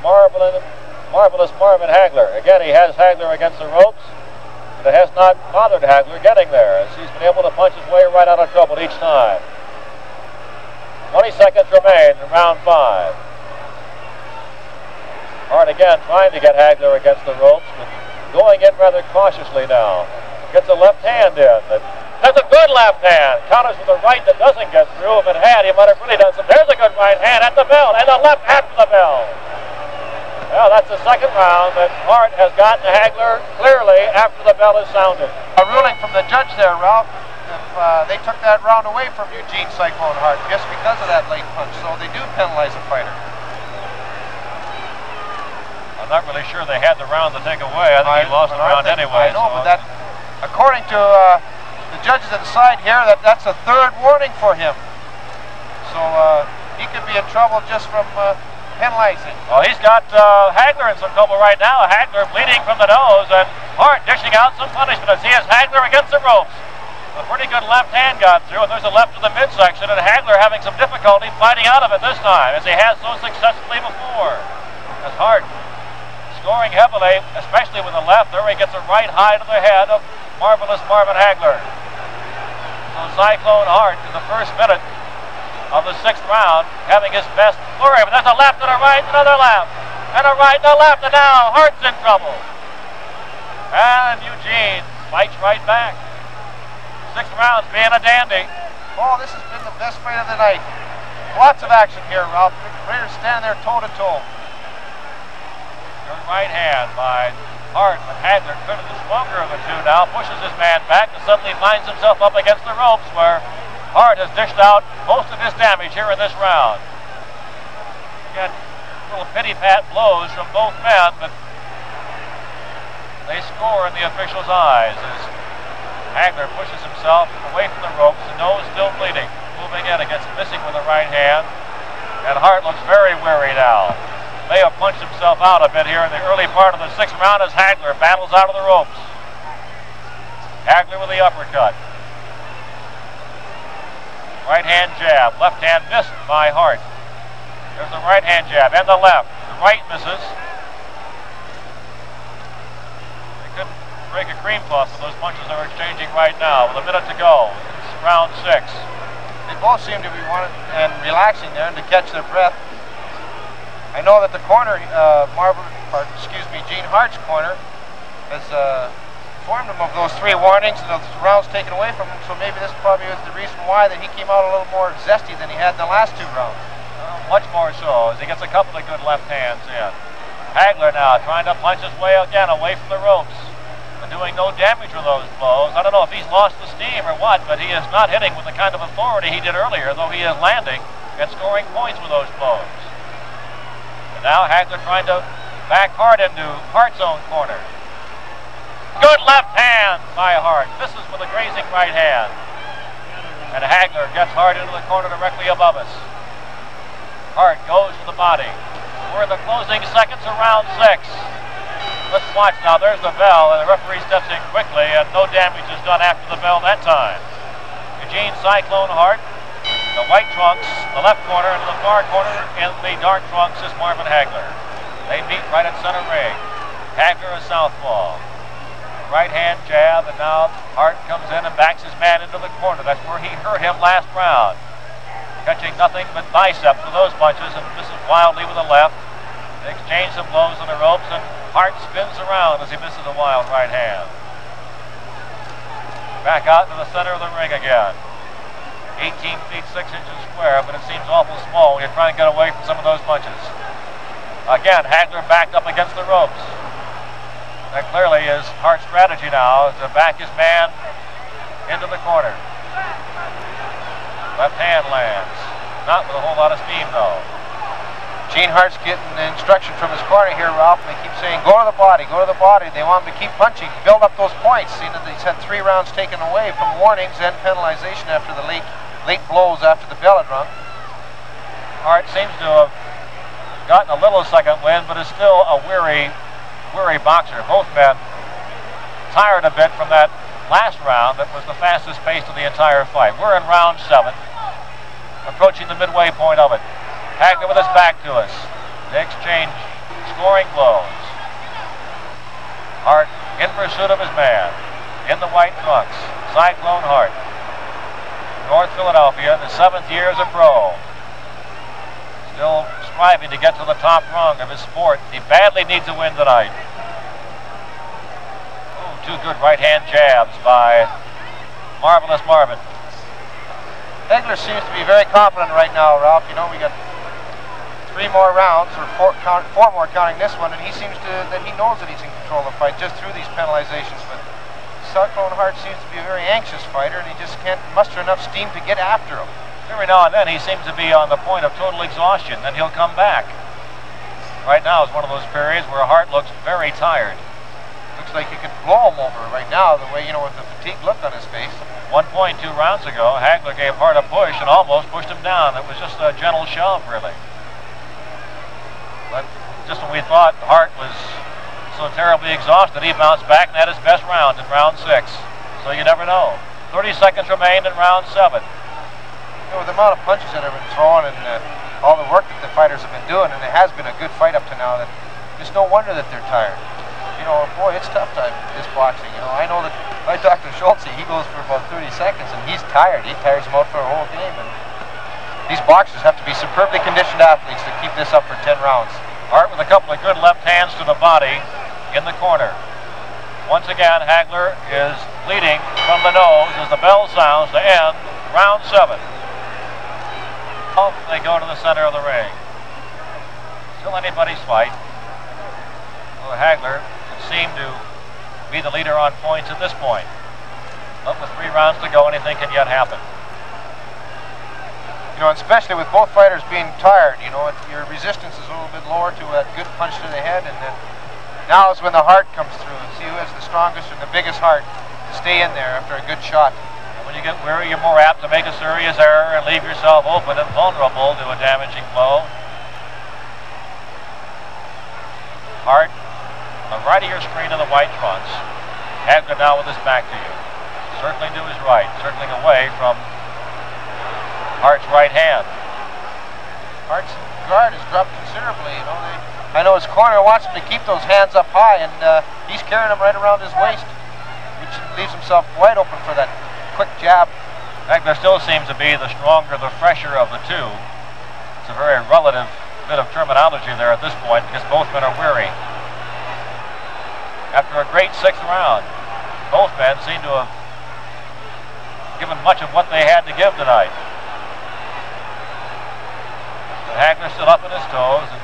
Marvelous Marvin Hagler. Again, he has Hagler against the ropes, but it has not bothered Hagler getting there, as he's been able to punch his way right out of trouble each time. 20 seconds remain in round 5. Hart again trying to get Hagler against the ropes, but going in rather cautiously now. Gets a left hand in. That's a good left hand. Counters with a right that doesn't get through. If it had, he might have really done some. There's a good right hand at the bell, and the left after the bell. Well, that's the second round that Hart has gotten Hagler clearly after the bell is sounded. A ruling from the judge there, Ralph, if they took that round away from Eugene Cyclone Hart just because of that late punch, so they do penalize a fighter. I'm not really sure they had the round to take away. I think he lost the round anyway. I know, but that, according to the judges that decide here, that's a third warning for him. So he could be in trouble just from penalizing. Well, he's got Hagler in some trouble right now. Hagler bleeding from the nose, and Hart dishing out some punishment as he has Hagler against the ropes. A pretty good left hand got through, and there's a left to the midsection, and Hagler having some difficulty fighting out of it this time, as he has so successfully before. As Hart scoring heavily, especially with the left. There he gets a right high to the head of Marvelous Marvin Hagler. So Cyclone Hart in the first minute of the 6th round having his best flurry. But there's a left and a right, another left, and a right and a left, and now Hart's in trouble. And Eugene fights right back. 6th round's being a dandy. Oh, this has been the best fight of the night. Lots of action here, Ralph. Raiders stand there toe-to-toe. Good right hand by Hart, but Hagler, clearly the stronger of the two now, pushes his man back and suddenly finds himself up against the ropes where Hart has dished out most of his damage here in this round. Got little pity-pat blows from both men, but they score in the official's eyes as Hagler pushes himself away from the ropes, the nose still bleeding, moving in against missing with the right hand, and Hart looks very weary now. May have punched himself out a bit here in the early part of the 6th round as Hagler battles out of the ropes. Hagler with the uppercut. Right hand jab, left hand missed by Hart. There's the right hand jab and the left. The right misses. They couldn't break a cream puff with those punches they're exchanging right now with a minute to go. It's round 6. They both seem to be wanting and relaxing there and to catch their breath. I know that the corner, Eugene Hart's corner, has informed him of those 3 warnings and those rounds taken away from him, so maybe this probably was the reason why that he came out a little more zesty than he had in the last 2 rounds. Much more so, as he gets a couple of good left hands in. Hagler now trying to punch his way again away from the ropes, and doing no damage with those blows. I don't know if he's lost the steam or what, but he is not hitting with the kind of authority he did earlier, though he is landing and scoring points with those blows. And now Hagler trying to back Hart into Hart's own corner. Good left hand by Hart. Misses with a grazing right hand. And Hagler gets Hart into the corner directly above us. Hart goes to the body. We're in the closing seconds of round 6. Let's watch now. There's the bell, and the referee steps in quickly, and no damage is done after the bell that time. Eugene Cyclone Hart, the white trunks, the left corner, and the far corner in the dark trunks is Marvin Hagler. They meet right at center ring. Hagler is southpaw. Right hand jab, and now Hart comes in and backs his man into the corner. That's where he hurt him last round. Catching nothing but biceps with those punches, and misses wildly with the left. They exchange some blows on the ropes, and Hart spins around as he misses a wild right hand. Back out to the center of the ring again. 18 feet 6 inches square, but it seems awful small when you're trying to get away from some of those punches. Again, Hagler backed up against the ropes. That clearly is Hart's strategy now, is to back his man into the corner. Left hand lands. Not with a whole lot of steam, though. Eugene Hart's getting instruction from his corner here, Ralph, and they keep saying, go to the body, go to the body. They want him to keep punching, build up those points. Seeing that he's had 3 rounds taken away from warnings and penalization after the late blows after the bell had rung. Hart seems to have gotten a little second wind, but is still a weary boxer. Both men tired a bit from that last round that was the fastest pace of the entire fight. We're in round 7, approaching the midway point of it. Hagler with his back to us. They exchange scoring blows. Hart in pursuit of his man. In the white trunks, Cyclone Hart. North Philadelphia, in his 7th year as a pro. Still striving to get to the top rung of his sport. He badly needs a win tonight. Oh, 2 good right-hand jabs by Marvelous Marvin. Hagler seems to be very confident right now, Ralph. You know, we got 3 more rounds, or 4 more counting this one, and he seems that he knows that he's in control of the fight just through these penalizations. But Cyclone Hart seems to be a very anxious fighter, and he just can't muster enough steam to get after him. Every now and then he seems to be on the point of total exhaustion, then he'll come back. Right now is one of those periods where Hart looks very tired. Looks like he could blow him over right now, the way, you know, with the fatigued look on his face. 1.2 rounds ago, Hagler gave Hart a push and almost pushed him down. It was just a gentle shove, really. But just when we thought Hart was so terribly exhausted, he bounced back and had his best round in round 6. So you never know. 30 seconds remain in round 7. You know, with the amount of punches that have been thrown and all the work that the fighters have been doing, and it has been a good fight up to now, that it's no wonder that they're tired. You know, boy, it's tough time, this boxing. You know, I know that like Dr. Schultz, he goes for about 30 seconds, and he's tired. He tires him out for a whole game. And these boxers have to be superbly conditioned athletes to keep this up for 10 rounds. Hart with a couple of good left hands to the body in the corner. Once again, Hagler is bleeding from the nose as the bell sounds to end round 7. They go to the center of the ring. Still anybody's fight. Well, Hagler would seem to be the leader on points at this point. But with 3 rounds to go, anything can yet happen. You know, especially with both fighters being tired, you know, your resistance is a little bit lower to that good punch to the head, and then now is when the heart comes through, and see who has the strongest and the biggest heart to stay in there after a good shot. When you get weary, you're more apt to make a serious error and leave yourself open and vulnerable to a damaging blow. Hart, on the right of your screen in the white trunks. Hagler now with his back to you. Circling to his right, circling away from Hart's right hand. Hart's guard has dropped considerably, you know. I know his corner wants him to keep those hands up high, and he's carrying them right around his waist, which leaves himself wide open for that quick jab. Hagler still seems to be the stronger, the fresher of the two. It's a very relative bit of terminology there at this point because both men are weary. After a great 6th round, both men seem to have given much of what they had to give tonight. But Hagler still up on his toes and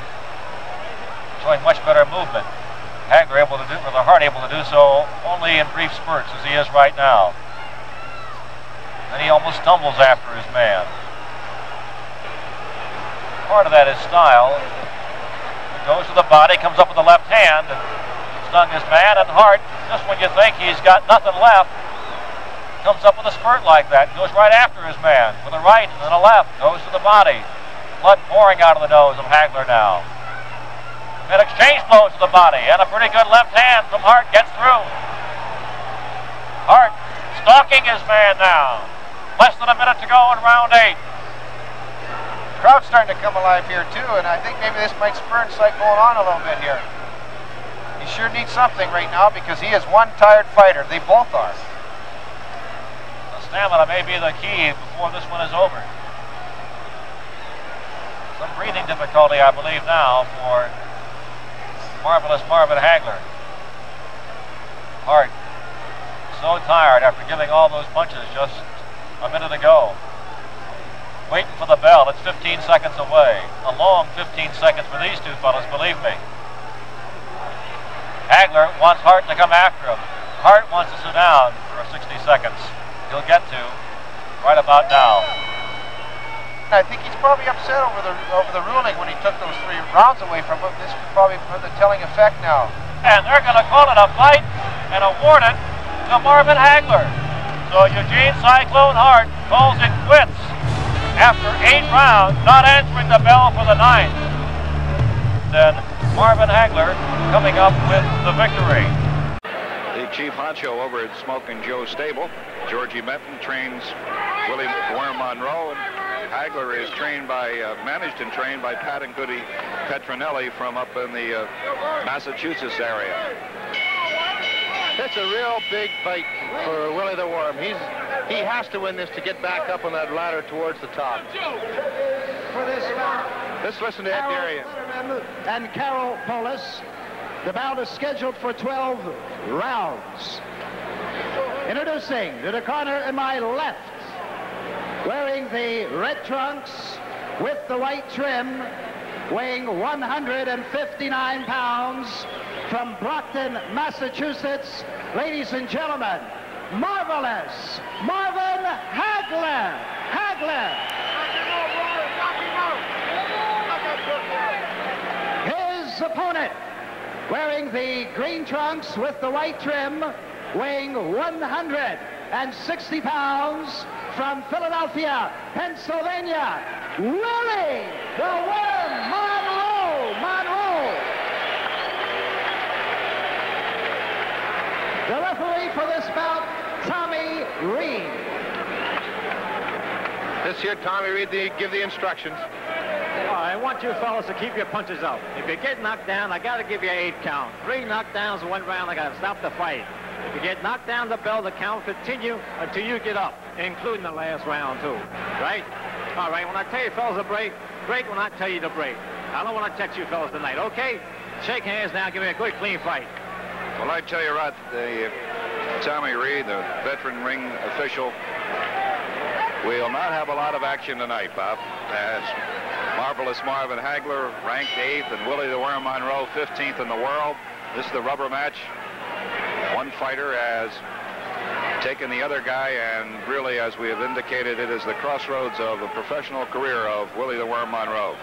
showing much better movement. Hagler able to do, or the Hart able to do so only in brief spurts as he is right now. Then he almost stumbles after his man. Part of that is style. He goes to the body, comes up with the left hand, and stung his man. And Hart, just when you think he's got nothing left, comes up with a spurt like that. Goes right after his man with a right and then a left. Goes to the body. Blood pouring out of the nose of Hagler now. An exchange blows to the body, and a pretty good left hand from Hart gets through. Hart stalking his man now. Less than a minute to go in round 8. The crowd's starting to come alive here too, and I think maybe this might spur Cyclone on a little bit here. He sure needs something right now because he is one tired fighter. They both are. The stamina may be the key before this one is over. Some breathing difficulty, I believe, now for Marvelous Marvin Hagler. Hart, so tired after giving all those punches just a minute ago. Waiting for the bell. It's 15 seconds away. A long 15 seconds for these two fellas, believe me. Hagler wants Hart to come after him. Hart wants to sit down for 60 seconds. He'll get to right about now. I think he's probably upset over the ruling when he took those 3 rounds away from him. This could probably have the telling effect now. And they're going to call it a fight and award it to Marvin Hagler. So Eugene Cyclone Hart calls it quits after 8 rounds, not answering the bell for the 9th. Then Marvin Hagler coming up with the victory. The chief honcho over at Smokin' Joe's stable. Georgie Benton trains Willie Monroe, and Hagler is trained by, managed and trained by Pat and Goody Petronelli from up in the Massachusetts area. It's a real big fight for Willie the Worm. He has to win this to get back up on that ladder towards the top. For this bout, let's listen to Ed Darien and Carol Polis. The bout is scheduled for 12 rounds. Introducing to the corner in my left, wearing the red trunks with the white trim, weighing 159 pounds, from Brockton, Massachusetts, ladies and gentlemen, marvelous Marvin Hagler. His opponent, wearing the green trunks with the white trim, weighing 160 pounds, from Philadelphia, Pennsylvania, Willie the Worm Monroe. The referee for this bout, Tommy Reed. This here, Tommy Reed, give the instructions. I want you fellas to keep your punches up. If you get knocked down, I got to give you 8 count. 3 knockdowns in 1 round, I got to stop the fight. If you get knocked down, the bell, the count continue until you get up, including the last round, too. Right? All right, when I tell you fellas to break when I tell you to break. I don't want to touch you fellas tonight, okay? Shake hands now, give me a good, clean fight. Well, I tell you what, Tommy Reed, the veteran ring official, will not have a lot of action tonight, Bob, as marvelous Marvin Hagler, ranked 8th, and Willie the Worm Monroe, 15th in the world. This is the rubber match. One fighter has taken the other guy, and really, as we have indicated, it is the crossroads of the professional career of Willie the Worm Monroe.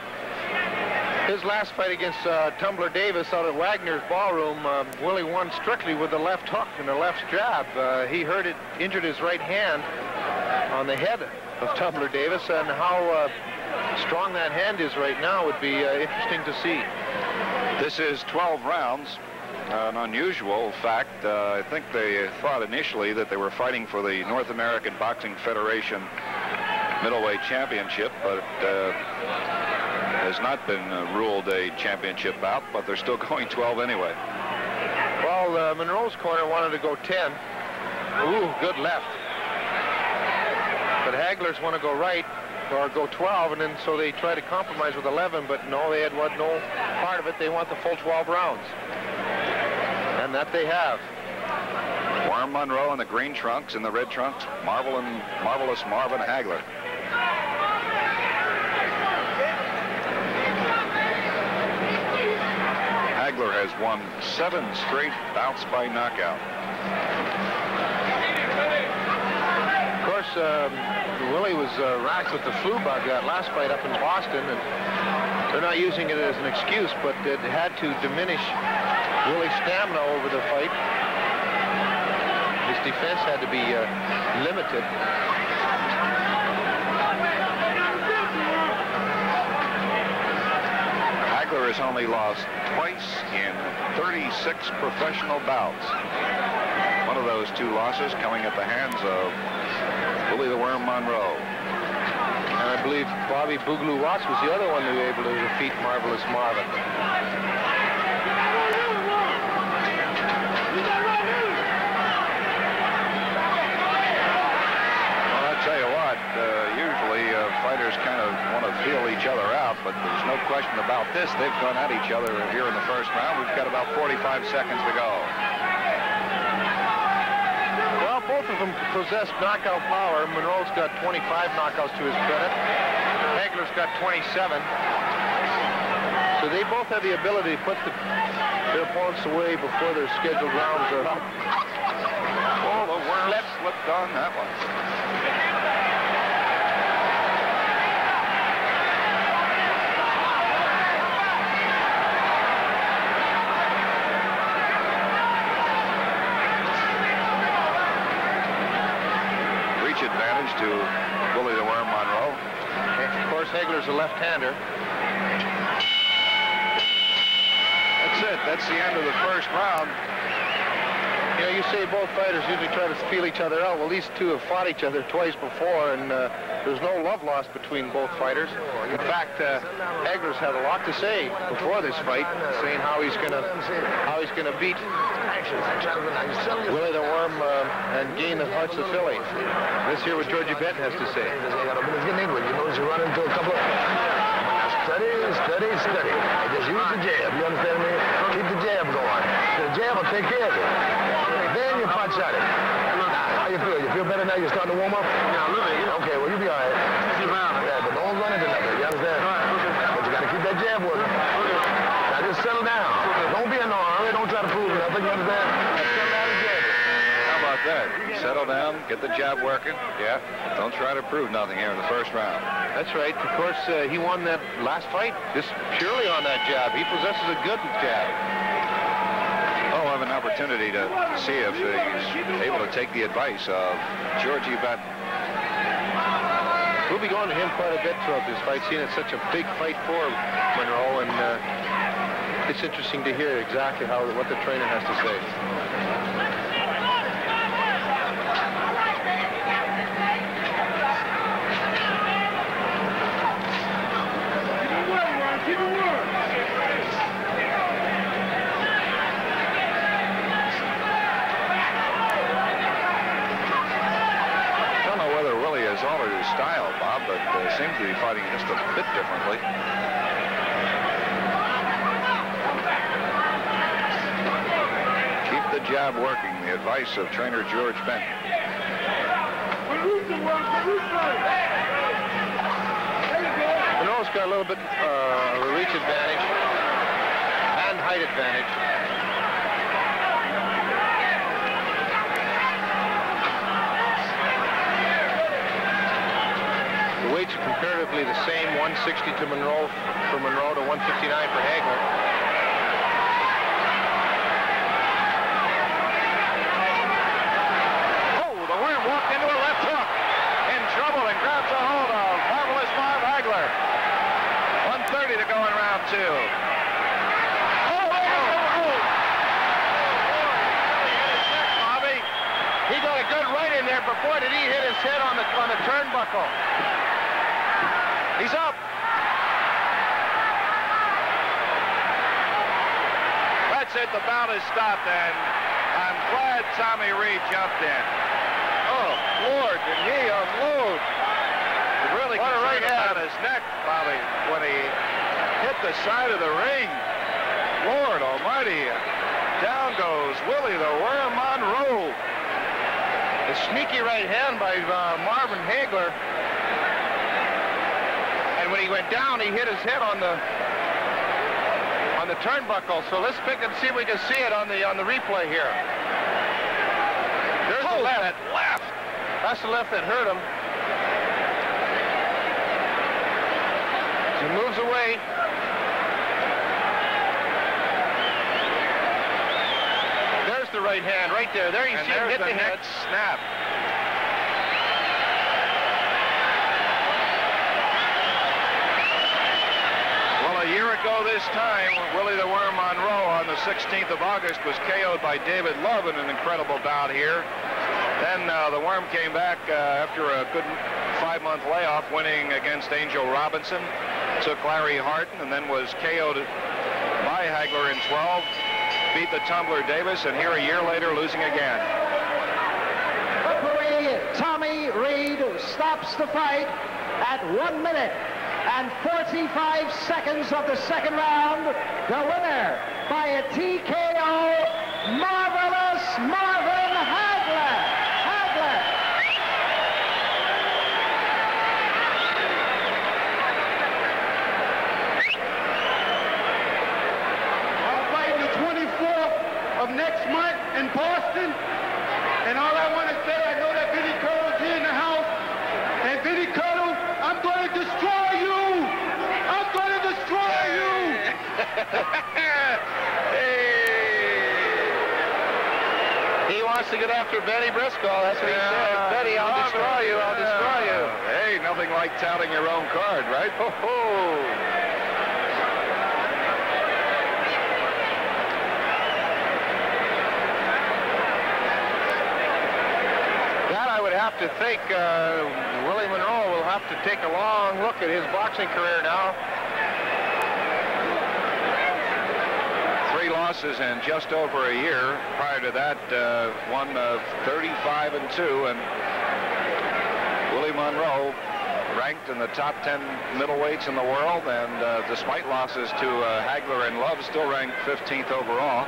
His last fight against Tumbler Davis out at Wagner's Ballroom, Willie won strictly with the left hook and the left jab. He injured his right hand on the head of Tumbler Davis, and how strong that hand is right now would be interesting to see. This is 12 rounds. An unusual fact. I think they thought initially that they were fighting for the North American Boxing Federation middleweight championship, but has not been ruled a championship bout, but they're still going 12 anyway. Well, Monroe's corner wanted to go 10. Ooh, good left. But Hagler's want to go right or go 12, and then so they try to compromise with 11, but no, they had no part of it. They want the full 12 rounds. And that they have. Worm Monroe in the green trunks, in the red trunks, marvelous Marvin Hagler. Hagler has won 7 straight bouts by knockout. Of course, Willie was racked with the flu bug that last fight up in Boston, and they're not using it as an excuse, but it had to diminish Willie's stamina over the fight. His defense had to be limited. Hagler has only lost twice in 36 professional bouts. One of those 2 losses coming at the hands of Willie the Worm Monroe. And I believe Bobby Boogaloo Watts was the other one who was able to defeat Marvelous Marvin. Well, I'll tell you what, usually fighters kind of want to feel each other out, but there's no question about this. They've gone at each other here in the first round. We've got about 45 seconds to go. Well, both of them possess knockout power. Monroe's got 25 knockouts to his credit. Hagler's got 27. So they both have the ability to put their opponents away before their scheduled rounds are up. Oh, the Worm slipped on that one. Advantage to Willie the Worm Monroe. Of course, Hagler's a left-hander. That's it. That's the end of the first round. You know, you say both fighters usually try to feel each other out. Well, these two have fought each other twice before, and there's no love lost between both fighters. In fact, Hagler's had a lot to say before this fight, saying how he's gonna beat Willie the Worm and gain the hearts of Philly. Let's hear what Georgie Benton has to say. You notice you run into a couple of... Steady. Just use the jab. You understand me? Keep the jab going. The jab will take care of it. Then you punch at it. How you feel? You feel better now? You're starting to warm up? Yeah, a little bit. Okay, well, you'll be all right. Yeah, but don't run into nothing. You understand? But you got to keep that jab working. Now just settle down. Don't be in no hurry. Don't try to prove nothing. You understand? Settle down and jab it. How about that? Settle down, get the jab working. Yeah. Don't try to prove nothing here in the first round. That's right. Of course, he won that last fight just purely on that jab. He possesses a good jab. Oh, I have an opportunity to see if he's able to take the advice of Georgie Benton. We'll be going to him quite a bit throughout this fight, seeing it's such a big fight for Monroe, and it's interesting to hear exactly what the trainer has to say. Altered his style, Bob, but seems to be fighting just a bit differently. Keep the jab working, the advice of trainer George Benton. Monroe's got a little bit of a reach advantage and height advantage. Weights are comparatively the same, 160 to Monroe for Monroe to 159 for Hagler. Oh, the Worm walked into a left hook. In trouble and grabs a hold of marvelous Marv Hagler. 1:30 to go in round two. He got a good right in there, but boy, did he hit his head on the turnbuckle. He's up. That's it. The bout is stopped, and I'm glad Tommy Reed jumped in. Oh, Lord, did he unload? It really got right out his neck, Bobby, when he hit the side of the ring. Lord almighty. Down goes Willie the Worm Monroe. A sneaky right hand by Marvin Hagler. And when he went down, he hit his head on the turnbuckle. So let's pick and see if we can see it on the replay here. There's the left. That's the left that hurt him. He moves away. There's the right hand right there. There you see him hit the head. Snap. Well, a year ago this time, Willie the Worm Monroe on the 16th of August was KO'd by David Love in an incredible bout here. Then the Worm came back after a good 5-month layoff, winning against Angel Robinson, took Larry Harton, and then was KO'd by Hagler in 12, beat the Tumbler Davis, and here a year later losing again. Referee Tommy Reed stops the fight at 1 minute and 45 seconds of the second round. The winner by a TKO, Marvelous Marvin Hagler. Of next month in Boston, and all I want to say, I know that Vinnie Curtle's here in the house, and Vinnie Curtle, I'm going to destroy you! I'm going to destroy you! He wants to get after Benny Briscoe. That's what he said. Benny, I'll destroy you. I'll destroy you. Hey, nothing like touting your own card, right? Ho ho! to think Willie Monroe will have to take a long look at his boxing career now. 3 losses in just over a year. Prior to that, one of 35-2, and Willie Monroe ranked in the top 10 middleweights in the world, and despite losses to Hagler and Love, still ranked 15th overall.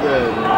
good.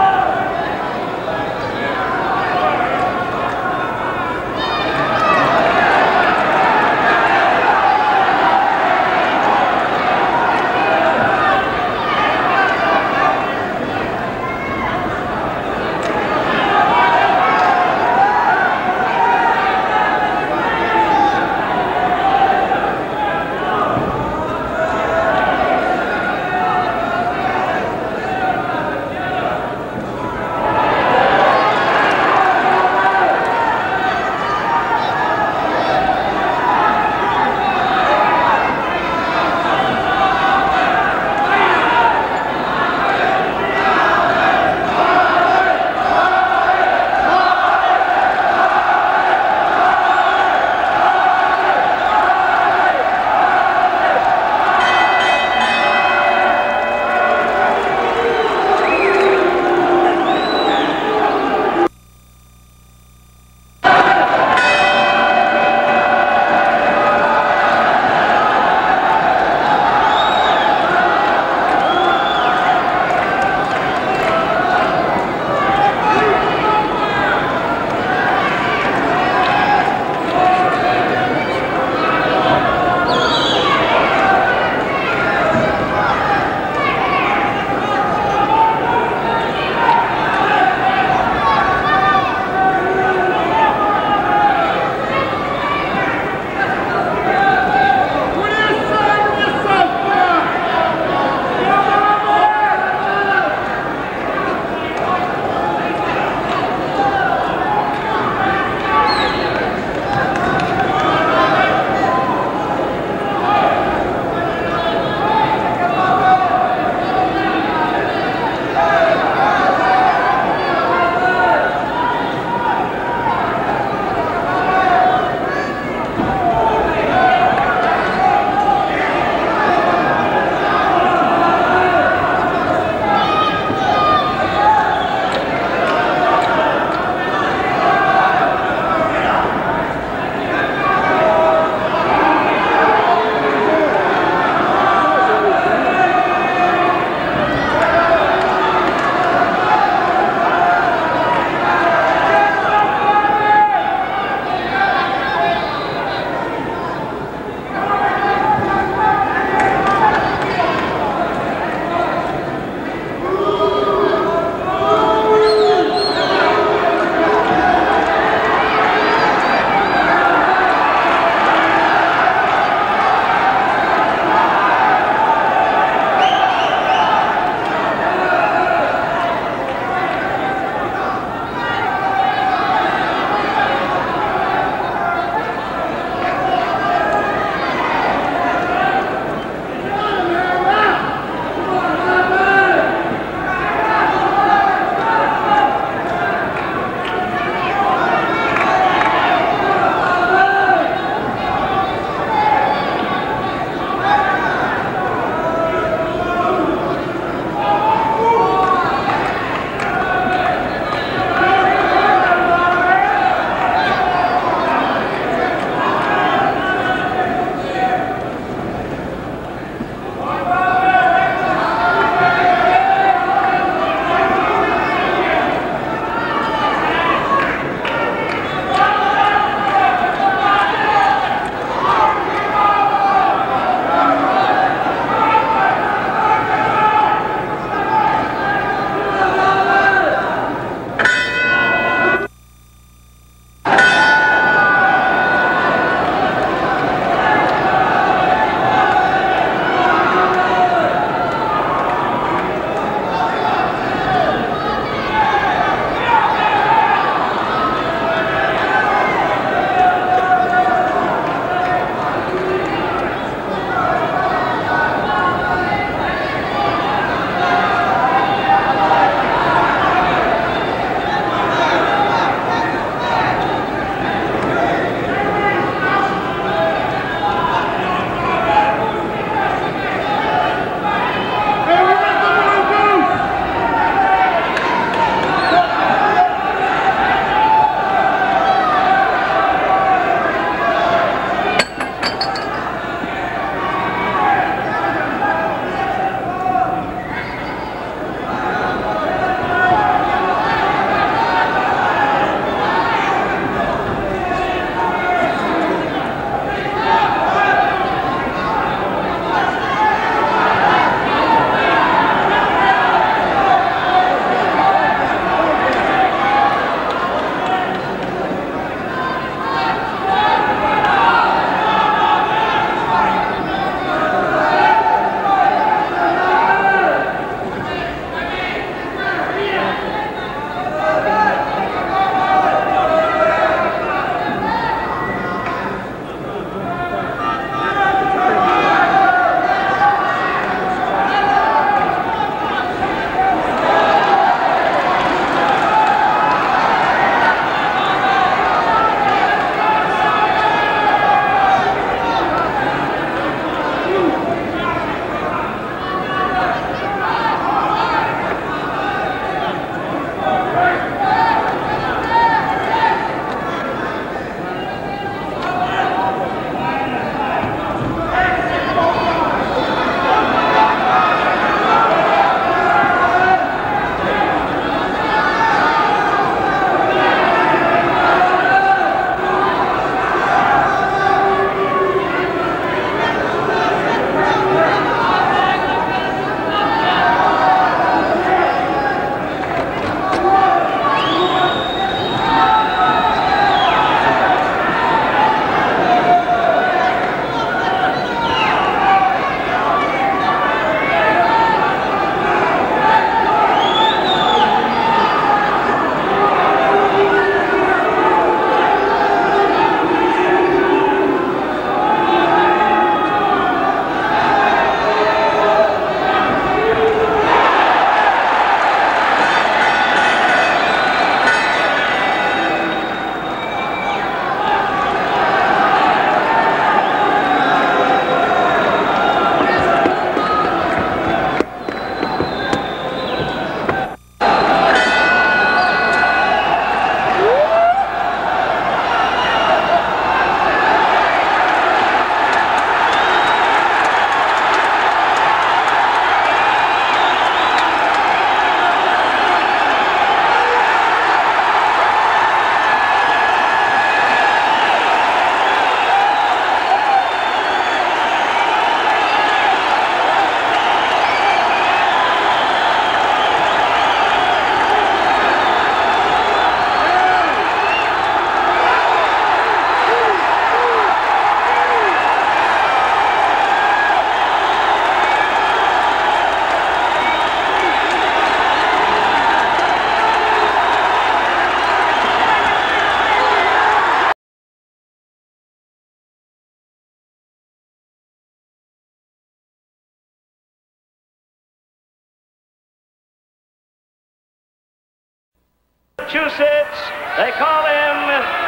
Massachusetts. They call him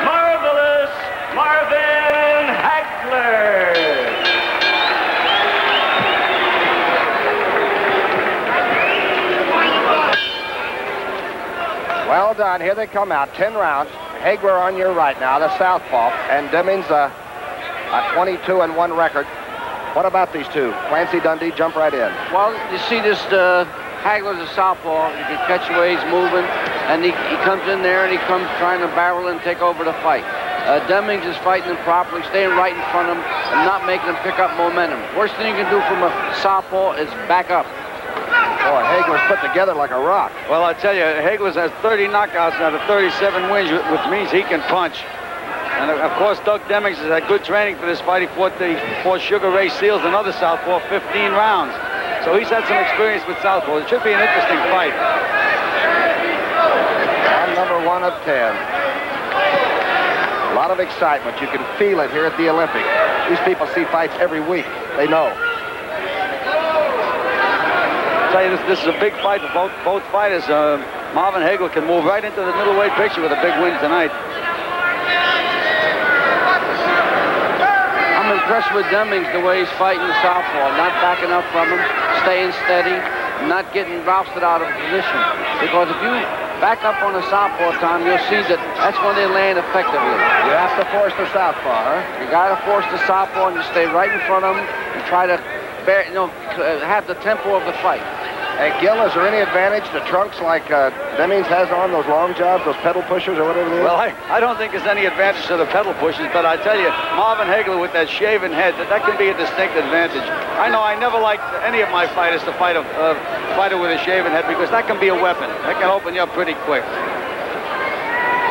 Marvelous Marvin Hagler. Well done. Here they come out. 10 rounds. Hagler on your right now, the southpaw, and Demmings a 22-1 record. What about these two? Clancy Dundee, jump right in. Well, you see this Hagler's a southpaw. You can catch the way he's moving, and he comes in there and he comes trying to barrel and take over the fight. Demmings is fighting him properly, staying right in front of him, and not making him pick up momentum. Worst thing you can do from a southpaw is back up. Boy, Hagler's put together like a rock. Well, I tell you, Hagler has 30 knockouts out of 37 wins, which means he can punch. And, of course, Doug Demmings has had good training for this fight. He fought Sugar Ray Seals, another southpaw, 15 rounds. So he's had some experience with southpaw. It should be an interesting fight. And number 1 of 10. A lot of excitement. You can feel it here at the Olympic. These people see fights every week. They know. I'll tell you, this is a big fight for both fighters. Marvin Hagler can move right into the middleweight picture with a big win tonight. I'm impressed with Demmings the way he's fighting the southpaw, not backing up from him, staying steady, not getting rousted out of position. Because if you back up on the southpaw time, you'll see that that's when they land effectively. You have to force the southpaw, huh? You got to force the southpaw and you stay right in front of him and try to have the tempo of the fight. Hey, Gil, is there any advantage to trunks like Demmings has on, those long jobs, those pedal pushers or whatever they are? Well, I don't think there's any advantage to the pedal pushers, but I tell you, Marvin Hagler with that shaven head, that can be a distinct advantage. I know I never liked any of my fighters to fight a fighter with a shaven head because that can be a weapon. That can open you up pretty quick.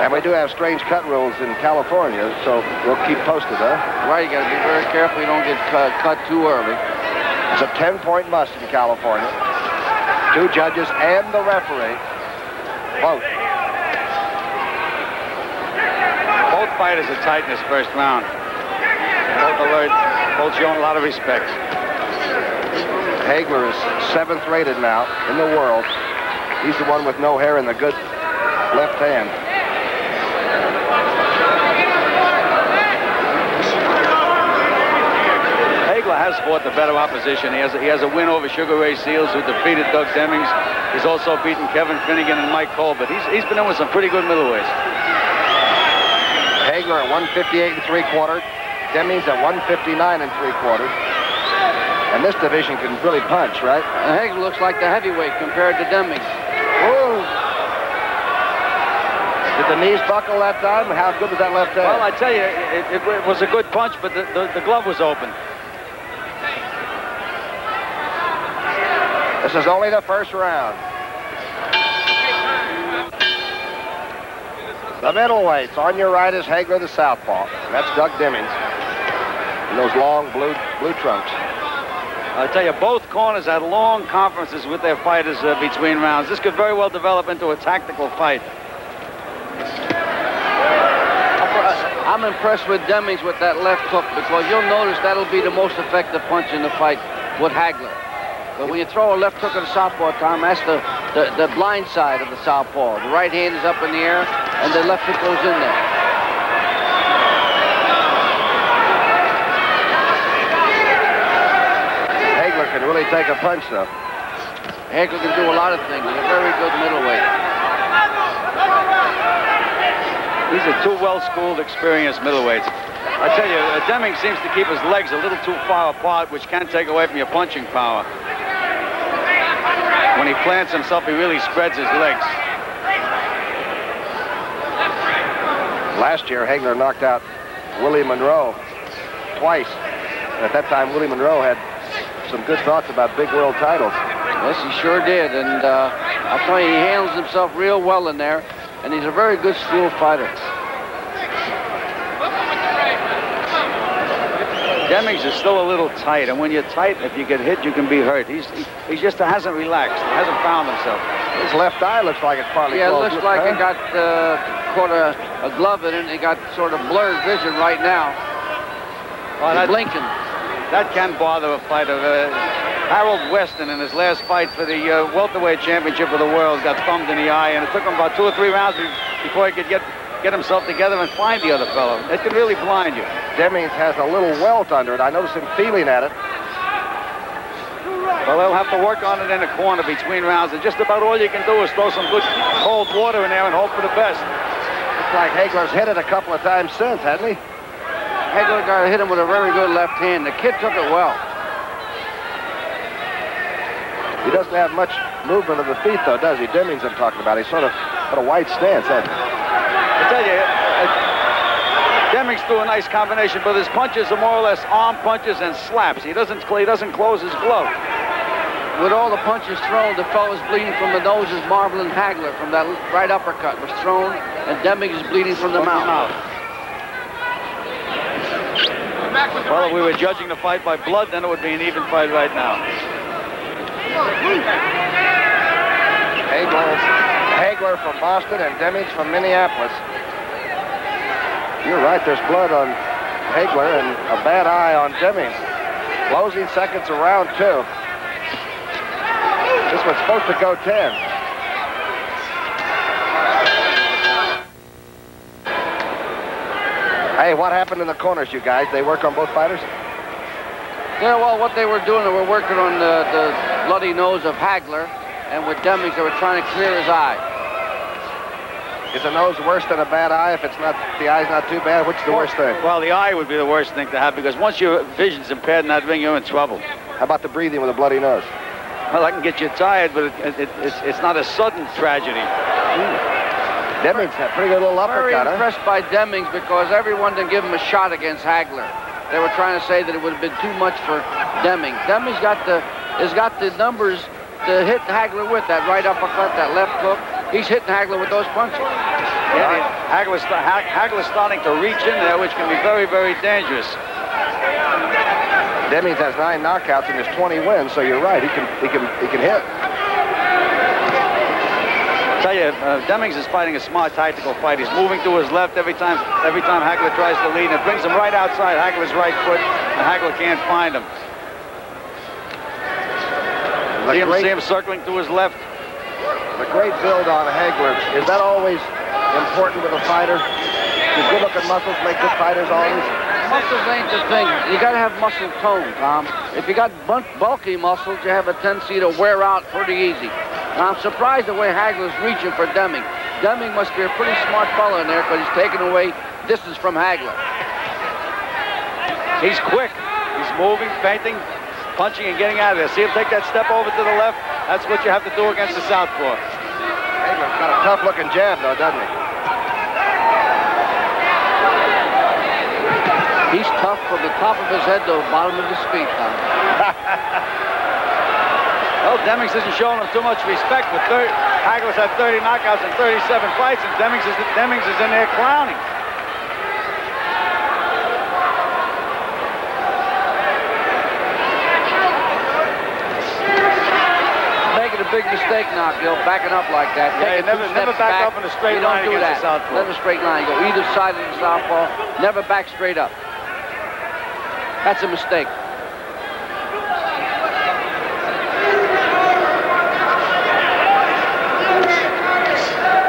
And we do have strange cut rules in California, so we'll keep posted, huh? Right, you got to be very careful you don't get cut too early. It's a 10-point must in California. 2 judges and the referee vote. Both fighters are tight in this first round. Both alert, both showing a lot of respect. Hagler is 7th rated now in the world. He's the one with no hair in the good left hand. Hagler has fought the better opposition. He has a win over Sugar Ray Seals, who defeated Doug Demmings. He's also beaten Kevin Finnegan and Mike Colbert. He's been in with some pretty good middleweights. Hagler at 158 3/4. Demmings at 159 3/4. And this division can really punch, right? Hagler looks like the heavyweight compared to Demmings. Whoa. Did the knees buckle that time? How good was that left hand? Well, I tell you, it was a good punch, but the glove was open. This is only the first round. The middleweights. On your right is Hagler, the southpaw. And that's Doug Demmings in those long blue trunks. I tell you, both corners had long conferences with their fighters between rounds. This could very well develop into a tactical fight. I'm impressed with Demmings with that left hook because you'll notice that'll be the most effective punch in the fight with Hagler. But when you throw a left hook at the southpaw time, that's the blind side of the southpaw. The right hand is up in the air, and the left hook goes in there. Hagler can really take a punch, though. Hagler can do a lot of things. He's a very good middleweight. These are 2 well-schooled, experienced middleweights. I tell you, Demmings seems to keep his legs a little too far apart, which can take away from your punching power. When he plants himself, he really spreads his legs. Last year, Hagler knocked out Willie Monroe twice. And at that time, Willie Monroe had some good thoughts about big world titles. Yes, he sure did. And I'll tell you, he handles himself real well in there. And he's a very good school fighter. Demmings is still a little tight, and when you're tight, if you get hit, you can be hurt. He just hasn't relaxed. He hasn't found himself. His left eye looks like it's partly closed. Yeah, it looks like it got caught a glove in it, and it got sort of blurred vision right now. Well, He's blinking. That can bother a fighter. Harold Weston, in his last fight for the welterweight championship of the world, got thumbed in the eye, and it took him about 2 or 3 rounds before he could get himself together and find the other fellow. It can really blind you. Demmings has a little welt under it. I noticed him feeling at it. Well, they'll have to work on it in a corner between rounds, and just about all you can do is throw some good cold water in there and hope for the best. Looks like Hagler's hit it a couple of times since, hasn't he? Hagler got hit him with a very good left hand. The kid took it well. He doesn't have much movement of the feet, though, does he? Demmings I'm talking about. He's sort of got a wide stance, hasn't he? I tell you, Demmings threw a nice combination, but his punches are more or less arm punches and slaps. He doesn't close his glove. With all the punches thrown, the fellow's bleeding from the nose as Marvin Hagler from that right uppercut was thrown, and Demmings is bleeding from the mouth. Well, if we were judging the fight by blood, then it would be an even fight right now. Hagler from Boston and Demmings from Minneapolis. You're right, there's blood on Hagler and a bad eye on Demmings. Closing seconds of round 2. This one's supposed to go 10. Hey, what happened in the corners, you guys? They work on both fighters? Yeah, well, what they were doing, they were working on the bloody nose of Hagler, and with Demmings, they were trying to clear his eye. Is the nose worse than a bad eye if it's not, the eye's not too bad? Which is the worst thing? Well, the eye would be the worst thing to have, because once your vision's impaired in that ring, you're in trouble. How about the breathing with a bloody nose? Well, that can get you tired, but it's not a sudden tragedy. Demmings had a pretty good little uppercut, Very impressed by Demmings because everyone didn't give him a shot against Hagler. They were trying to say that it would have been too much for Demmings. Demmings has got the numbers to hit Hagler with that right uppercut, that left hook. He's hitting Hagler with those punches. Yeah, Hagler's starting to reach in there, which can be very, very dangerous. Demmings has 9 knockouts and there's 20 wins, so you're right. He can hit. I tell you, Demmings is fighting a smart tactical fight. He's moving to his left every time Hagler tries to lead, and it brings him right outside Hagler's right foot, and Hagler can't find him. See him circling to his left. The great build on Hagler. Is that always important with a fighter? Do good-looking muscles make good fighters always? Muscles ain't the thing. You got to have muscle tone, Tom. If you got bulky muscles, you have a tendency to wear out pretty easy. Now, I'm surprised the way Hagler's reaching for Demming. Demming must be a pretty smart fellow in there because he's taking away distance from Hagler. He's quick. He's moving, feinting, punching, and getting out of there. See him take that step over to the left? That's what you have to do against the southpaw. Hagler's got a tough-looking jab, though, doesn't he? He's tough from the top of his head to the bottom of his feet, Tom. Well, Demmings isn't showing him too much respect. With Hagler's had 30 knockouts in 37 fights, and Demmings is in there clowning. Making a big mistake now, Gil, backing up like that. Yeah, never back up in a straight line against the southpaw. Never straight line. Go either side of the southpaw. Never back straight up. That's a mistake.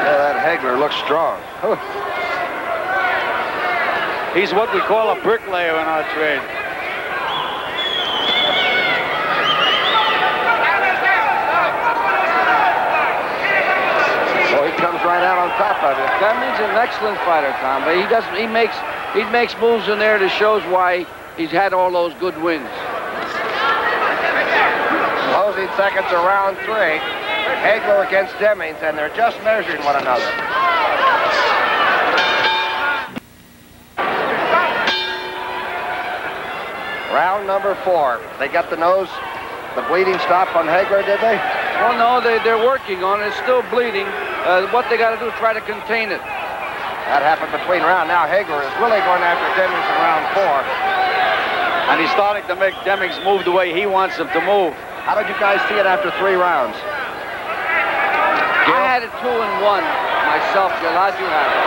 Yeah, that Hagler looks strong. Huh. He's what we call a bricklayer in our trade. Well, he comes right out on top of it. Demmings is an excellent fighter, Tom, but he makes moves in there that shows why he's had all those good wins. Closing seconds of round 3. Hagler against Demmings, and they're just measuring one another. Round number 4. They got the nose, the bleeding stopped on Hagler, did they? Well, no, they're working on it. It's still bleeding. What they got to do is try to contain it. That happened between round. Now Hagler is really going after Demmings in round 4. And he's starting to make Demmings move the way he wants him to move. How did you guys see it after 3 rounds? I had it 2-1 myself, Gil. How'd you have it?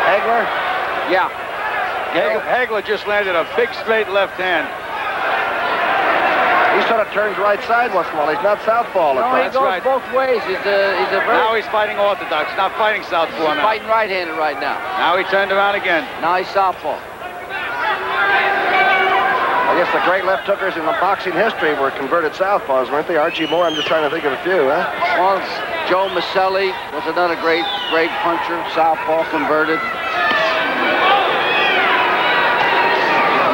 Hagler? Yeah. Hagler just landed a big straight left hand. He sort of turns right side once in a while. He's not southpaw. No, he goes both ways. He's a very... Now he's fighting orthodox. He's not fighting southpaw now. Fighting right-handed right now. Now he turned around again. Now he's southpaw. I guess the great left hookers in the boxing history were converted southpaws, weren't they? Archie Moore, I'm just trying to think of a few, huh? Well, Joe Maselli was another great puncher, southpaw converted.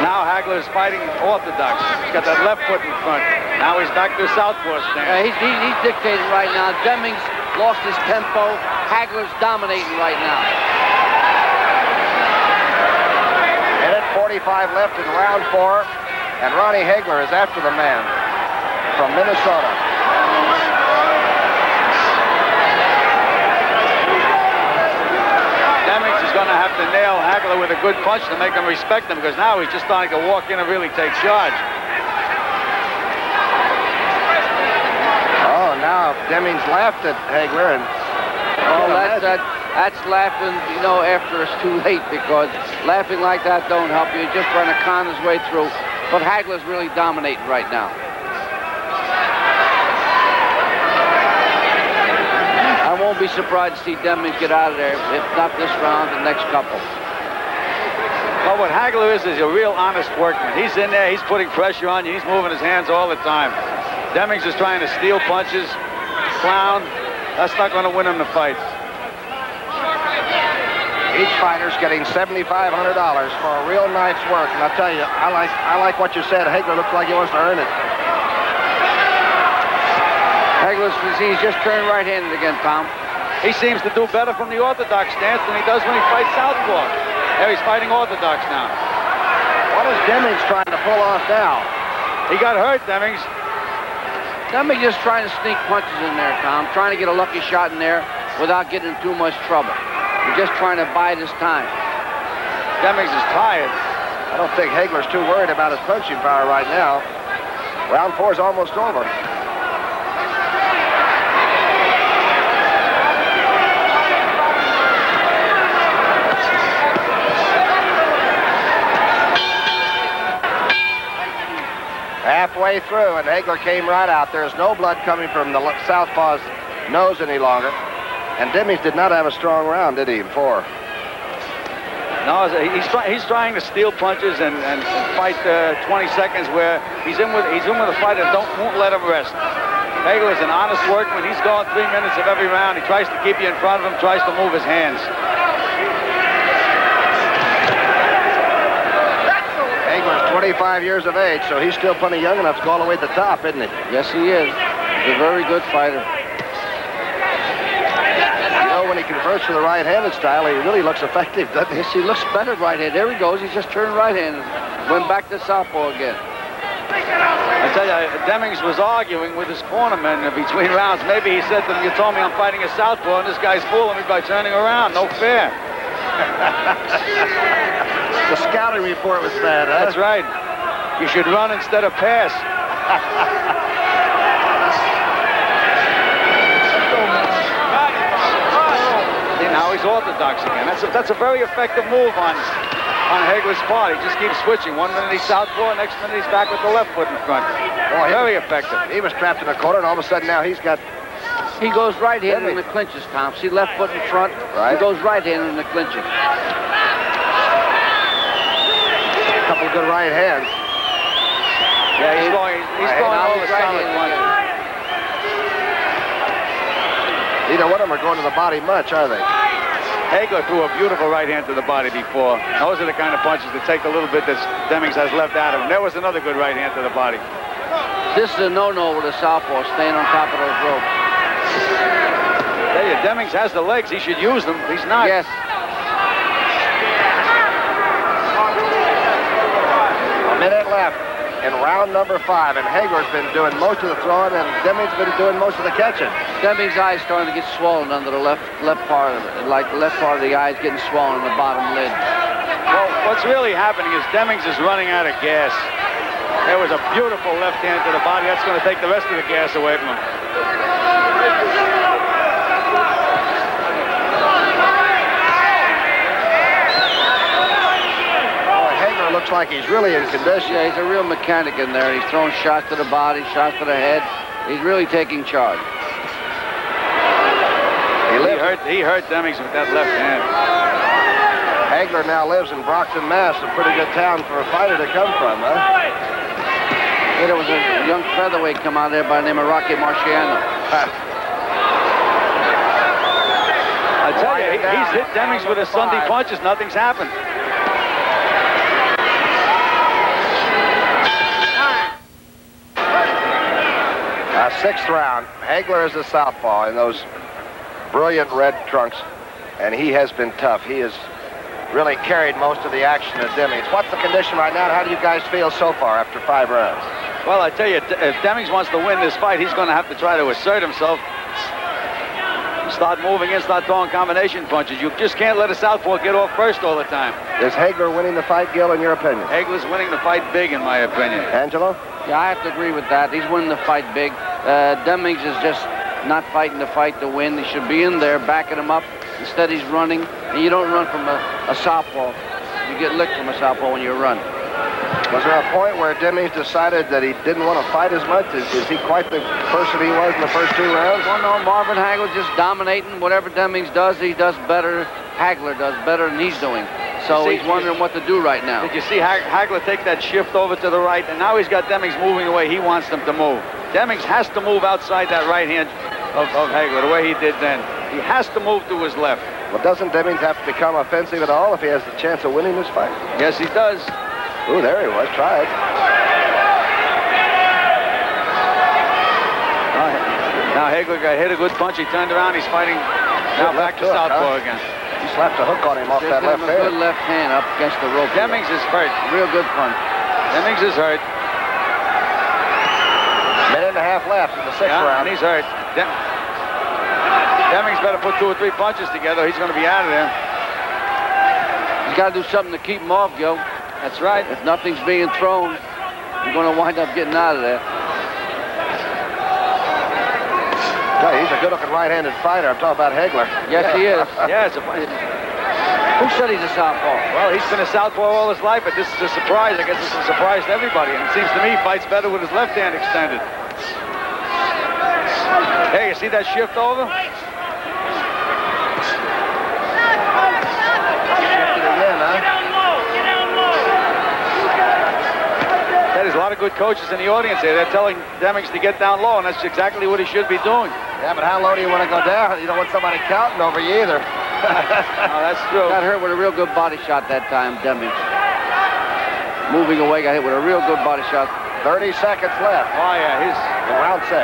Now Hagler is fighting orthodox. He's got that left foot in front. Now he's back to southpaw stance. He's dictating right now. Demmings lost his tempo. Hagler's dominating right now. Minute 45 left in round 4. And Ronnie Hagler is after the man from Minnesota. Demmings is going to have to nail Hagler with a good punch to make him respect him, because now he's just starting to walk in and really take charge. Oh, now Demmings laughed at Hagler. And that's laughing, you know, after it's too late, because laughing like that don't help you. He's just trying to con his way through. But Hagler's really dominating right now. I won't be surprised to see Demmings get out of there, if not this round, the next couple. Well, what Hagler is a real honest workman. He's in there, he's putting pressure on you, he's moving his hands all the time. Demmings is trying to steal punches, clown. That's not going to win him the fight. Each fighter's getting $7,500 for a real night's work. And I'll tell you, I like what you said. Hagler looks like he wants to earn it. Hagler's, he's just turned right-handed again, Tom. He seems to do better from the orthodox stance than he does when he fights southpaw. There he's fighting orthodox now. What is Demmings trying to pull off now? He got hurt, Demmings. Demmings just trying to sneak punches in there, Tom. Trying to get a lucky shot in there without getting in too much trouble. He's just trying to bide his time. Demmings is tired. I don't think Hagler's too worried about his punching power right now. Round 4 is almost over. Halfway through, and Hagler came right out. There's no blood coming from the southpaw's nose any longer. And Demmings did not have a strong round, did he, in 4? No, he's trying to steal punches and fight 20 seconds where he's in with a fighter that won't let him rest. Hagler is an honest workman. He's going 3 minutes of every round. He tries to keep you in front of him, tries to move his hands. Hagler's 25 years of age, so he's still plenty young enough to go all the way to the top, isn't he? Yes, he is. He's a very good fighter. When he converts to the right-handed style, he really looks effective, doesn't he? Yes, he looks better right-handed. There he goes. He's just turned right-handed. Went back to southpaw again. I tell you, Demmings was arguing with his cornerman between rounds. Maybe he said to him, "You told me I'm fighting a southpaw, and this guy's fooling me by turning around. No fair." The scouting report was bad, huh? That's right. You should run instead of pass. Now he's orthodox again. That's a very effective move on Hagler's part. He just keeps switching. 1 minute he's southpaw, next minute he's back with the left foot in front. Boy, very effective. He was trapped in a corner, and all of a sudden now he's got... He goes right-handed in the clinches, Tom. See, left foot in front. Right. He goes right-handed in the clinches. A couple of good right hands. Yeah, he's throwing all the solid punches. Neither one of them are going to the body much, are they? Hagler threw a beautiful right hand to the body before. Those are the kind of punches that take a little bit that Demmings has left out of him. There was another good right hand to the body. This is a no-no with a southpaw staying on top of those ropes. Tell you, Demmings has the legs. He should use them. He's not. Yes. A minute left in round number 5, and Hagler's been doing most of the throwing, and Demmings been doing most of the catching. Demmings' eye's starting to get swollen under the left part of it. Like the left part of the eye is getting swollen in the bottom lid. Well, what's really happening is Demmings is running out of gas. There was a beautiful left hand to the body. That's going to take the rest of the gas away from him. Looks like he's really in condition. Yeah, he's a real mechanic in there. He's throwing shots to the body, shots to the head. He's really taking charge. He hurt Demmings with that left hand. Hagler now lives in Brockton, Mass. A pretty good town for a fighter to come from, huh? Yeah, there was a young featherweight come out there by the name of Rocky Marciano. I tell you, he's hit Demmings with his Sunday punches. Nothing's happened. Sixth round. Hagler is a southpaw in those brilliant red trunks, and he has been tough. He has really carried most of the action of Demmings. What's the condition right now, and how do you guys feel so far after 5 rounds? Well, I tell you, if Demmings wants to win this fight, he's going to have to try to assert himself. Start moving in, start throwing combination punches. You just can't let a southpaw get off first all the time. Is Hagler winning the fight, Gil, in your opinion? Hagler's winning the fight big, in my opinion. Angelo? Yeah, I have to agree with that. He's winning the fight big. Demmings is just not fighting the fight to win. He should be in there, backing him up. Instead, he's running. And you don't run from a southpaw. You get licked from a southpaw when you run. Was there a point where Demmings decided that he didn't want to fight as much? Is he quite the person he was in the first 2 rounds? Well, no, Marvin Hagler just dominating. Whatever Demmings does, he does better. Hagler does better than he's doing. So he's wondering what to do right now. Did you see Hagler take that shift over to the right? And now he's got Demmings moving the way he wants them to move. Demmings has to move outside that right hand of Hagler, the way he did then. He has to move to his left. Well, doesn't Demmings have to become offensive at all if he has the chance of winning this fight? Yes, he does. Ooh, there he was. Try it. Now Hagler got hit a good punch. He turned around. He's fighting now back to southpaw again. He slapped a hook on him off that left hand. Good left hand up against the rope. Demmings is hurt. Real good punch. Demmings is hurt. Minute and a half left in the 6th round. And he's hurt. Demmings better put 2 or 3 punches together. He's going to be out of there. He's got to do something to keep him off, Joe. That's right. If nothing's being thrown, you're going to wind up getting out of there. Yeah, he's a good-looking right-handed fighter. I'm talking about Hagler. Yes, he is. Yeah, Who said he's a southpaw? Well, he's been a southpaw all his life, but this is a surprise. I guess it's a surprise to everybody. And it seems to me he fights better with his left hand extended. Hey, you see that shift over? Shifted again, huh? There's a lot of good coaches in the audience here. They're telling Demmings to get down low, and that's exactly what he should be doing. Yeah, but how low do you want to go down? You don't want somebody counting over you either. No, that's true. Got hurt with a real good body shot that time, Demmings. Moving away, got hit with a real good body shot. 30 seconds left. Oh, yeah, he's in round 6.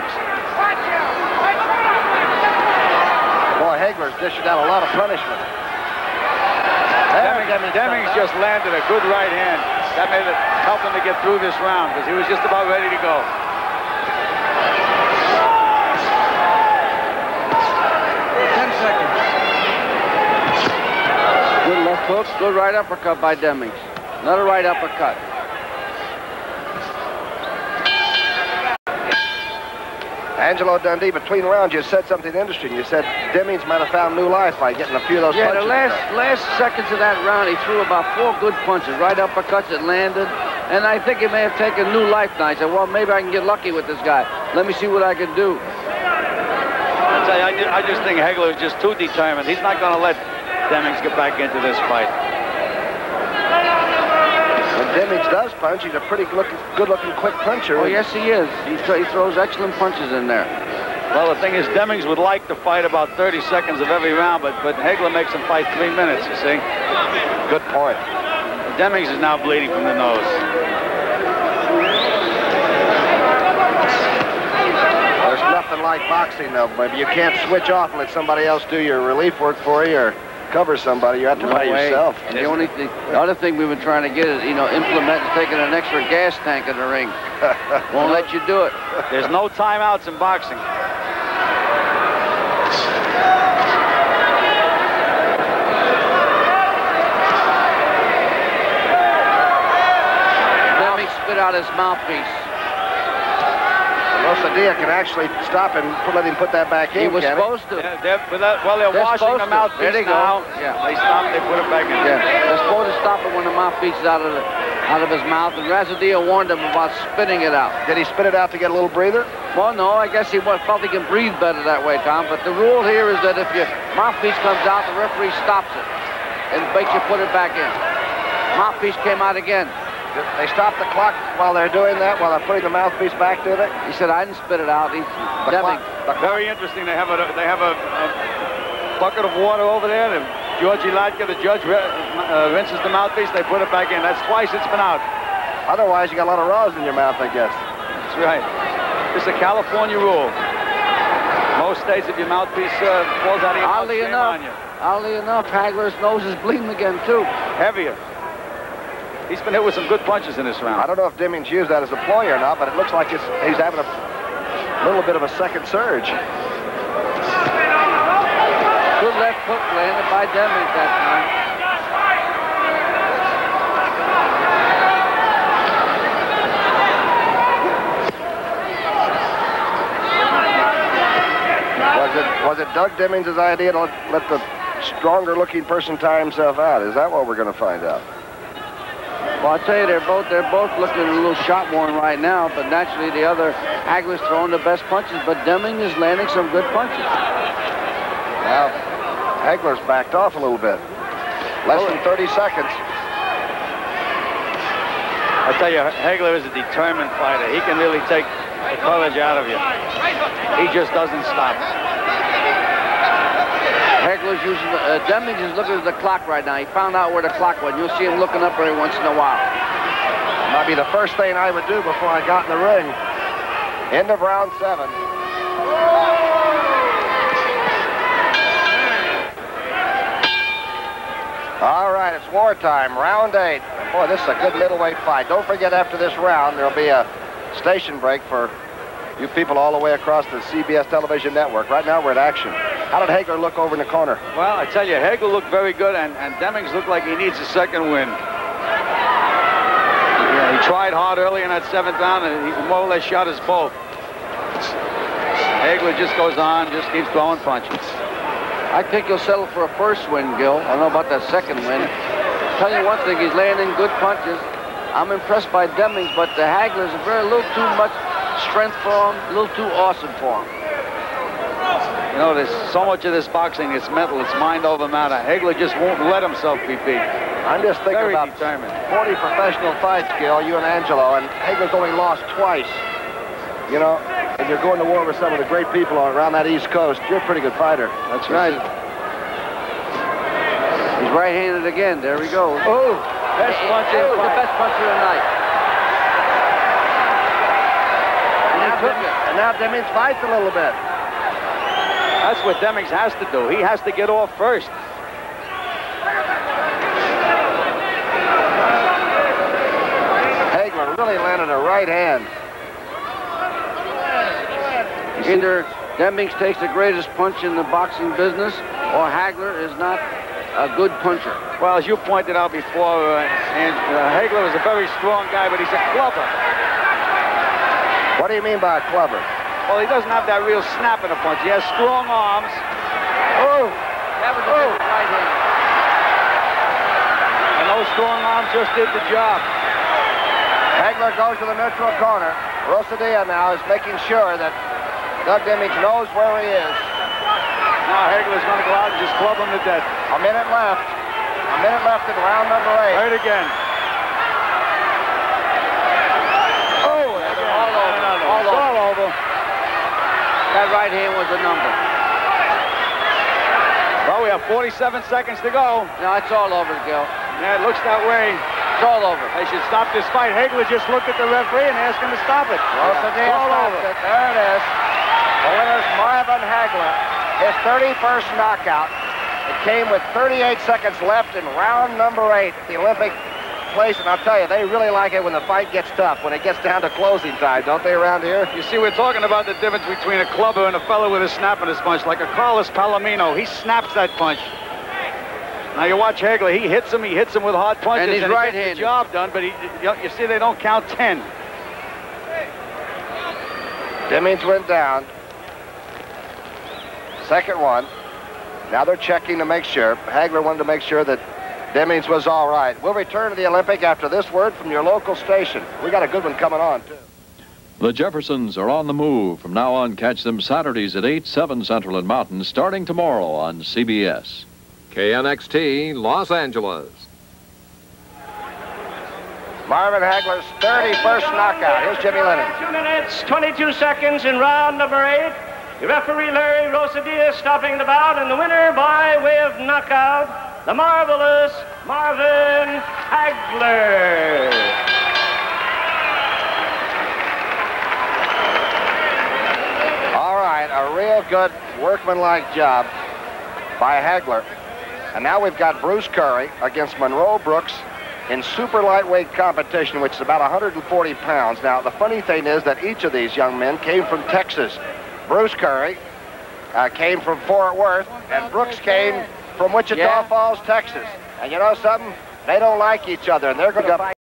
Boy, Hagler's dishing out a lot of punishment. Demmings just landed a good right hand. That made it help him to get through this round because he was just about ready to go. 10 seconds. Good left hook, good right uppercut by Demmings. Another right uppercut. Angelo Dundee, between rounds, you said something interesting. You said Demmings might have found new life by getting a few of those punches. Yeah, the last seconds of that round, he threw about 4 good punches, right uppercuts that landed. And I think he may have taken new life now. He said, well, maybe I can get lucky with this guy. Let me see what I can do. I tell you, I just think Hagler is just too determined. He's not going to let Demmings get back into this fight. When Demmings does punch, he's a pretty good-looking, quick puncher. Oh, yes, he is. He throws excellent punches in there. Well, the thing is, Demmings would like to fight about 30 seconds of every round, but Hagler makes him fight 3 minutes, you see. Good point. Demmings is now bleeding from the nose. There's nothing like boxing, though, baby. You can't switch off and let somebody else do your relief work for you or cover somebody. You have to by yourself. And the other thing we've been trying to get is, implement taking an extra gas tank in the ring. Won't let you do it. There's no timeouts in boxing. Demmings spit out his mouthpiece. Rosadia can actually stop him, let him put that back in. He was supposed to. Yeah, they're washing the mouthpiece now. Yeah. They stopped, they put it back in. Yeah, they're supposed to stop it when the mouthpiece is out of the out of his mouth, and Razadillo warned him about spitting it out. Did he spit it out to get a little breather? Well, no, I guess he felt he can breathe better that way, Tom. But the rule here is that if your mouthpiece comes out, the referee stops it and makes you put it back in. Mouthpiece came out again. They stop the clock while they're doing that, while they're putting the mouthpiece back to it? He said, I didn't spit it out. Very interesting. They have a bucket of water over there. And Georgie Latka, the judge, rinses the mouthpiece. They put it back in. That's twice it's been out. Otherwise, you got a lot of rosin in your mouth, I guess. That's right. It's a California rule. Most states, if your mouthpiece falls out of your mouth, shame on you. Oddly enough, Hagler's nose is bleeding again, too. Heavier. He's been hit with some good punches in this round. I don't know if Demmings used that as a ploy or not, but it looks like he's having a little bit of a second surge. Good left hook landed by Demmings that time. Was it Doug Demmings' idea to let the stronger-looking person tire himself out? Is that what we're going to find out? Well, I tell you, they're both looking a little shot-worn right now, but naturally the other Hagler's throwing the best punches, but Demmings is landing some good punches. Now, Hagler's backed off a little bit. Less than 30 seconds. I tell you, Hagler is a determined fighter. He can really take the courage out of you. He just doesn't stop. Hagler's using Demmings is looking at the clock right now. He found out where the clock went. You'll see him looking up every once in a while. Might be the first thing I would do before I got in the ring. End of round 7. All right, it's wartime. Round 8. Boy, this is a good middleweight fight. Don't forget, after this round, there'll be a station break for you people all the way across the CBS television network. Right now, we're at action. How did Hagler look over in the corner? Well, I tell you, Hagler looked very good, and Demmings looked like he needs a second win. Yeah, he tried hard early in that 7th round, and he more or less shot us both. Hagler just goes on, just keeps throwing punches. I think he'll settle for a first win, Gil. I don't know about that second win. Tell you one thing, he's landing good punches. I'm impressed by Demmings, but the Hagler's a little too much strength for him, a little too awesome for him. You know, there's so much of this boxing, it's mental, it's mind over matter. Hagler just won't let himself be beat. I'm just thinking Very about determined. 40 professional fights, Gil, you and Angelo, and Hagler's only lost twice. You know, and you're going to war with some of the great people around that East Coast. You're a pretty good fighter. That's right. He's right-handed again. There we go. Oh, best puncher. It was the best puncher of the night. And now Demmings fights a little bit. That's what Demmings has to do. He has to get off first. Hagler really landed a right hand. Either Demmings takes the greatest punch in the boxing business, or Hagler is not a good puncher. Well, as you pointed out before, Hagler is a very strong guy, but he's a clubber. What do you mean by a clubber? Well, he doesn't have that real snap in a punch. He has strong arms. Oh! That was a good right hand. And those strong arms just did the job. Hagler goes to the neutral corner. Rosadilla now is making sure that Doug Demmings knows where he is. Now Hagler's going to go out and just club him to death. A minute left. A minute left in round number 8. Right again. Oh, All over. That right hand was a number. Well, we have 47 seconds to go. No, it's all over, Gil. Yeah, it looks that way. It's all over. They should stop this fight. Hagler just looked at the referee and asked him to stop it. Rosadilla stops it. There it is. The winner's Marvin Hagler. His 31st knockout. It came with 38 seconds left in round number 8 at the Olympic place. And I'll tell you, they really like it when the fight gets tough, when it gets down to closing time, don't they, around here? You see, we're talking about the difference between a clubber and a fellow with a snap in his punch, like a Carlos Palomino. He snaps that punch. Now you watch Hagler, he hits him with hard punches, and he's right-handed. Gets the job done, but you see they don't count 10. Demmings went down. Second one. Now they're checking to make sure. Hagler wanted to make sure that Demmings was all right. We'll return to the Olympic after this word from your local station. We got a good one coming on, too. The Jeffersons are on the move. From now on, catch them Saturdays at 8, 7 Central and Mountain, starting tomorrow on CBS. KNXT, Los Angeles. Marvin Hagler's 31st knockout. Here's Jimmy Lennon. 2 minutes, 22 seconds in round number 8. The referee, Larry Rosadilla, stopping the bout, and the winner by way of knockout, the marvelous Marvin Hagler. All right, a real good workmanlike job by Hagler. And now we've got Bruce Curry against Monroe Brooks in super lightweight competition, which is about 140 pounds. Now, the funny thing is that each of these young men came from Texas. Bruce Curry came from Fort Worth, and Brooks came from Wichita Falls, Texas. And you know something? They don't like each other, and they're going to fight.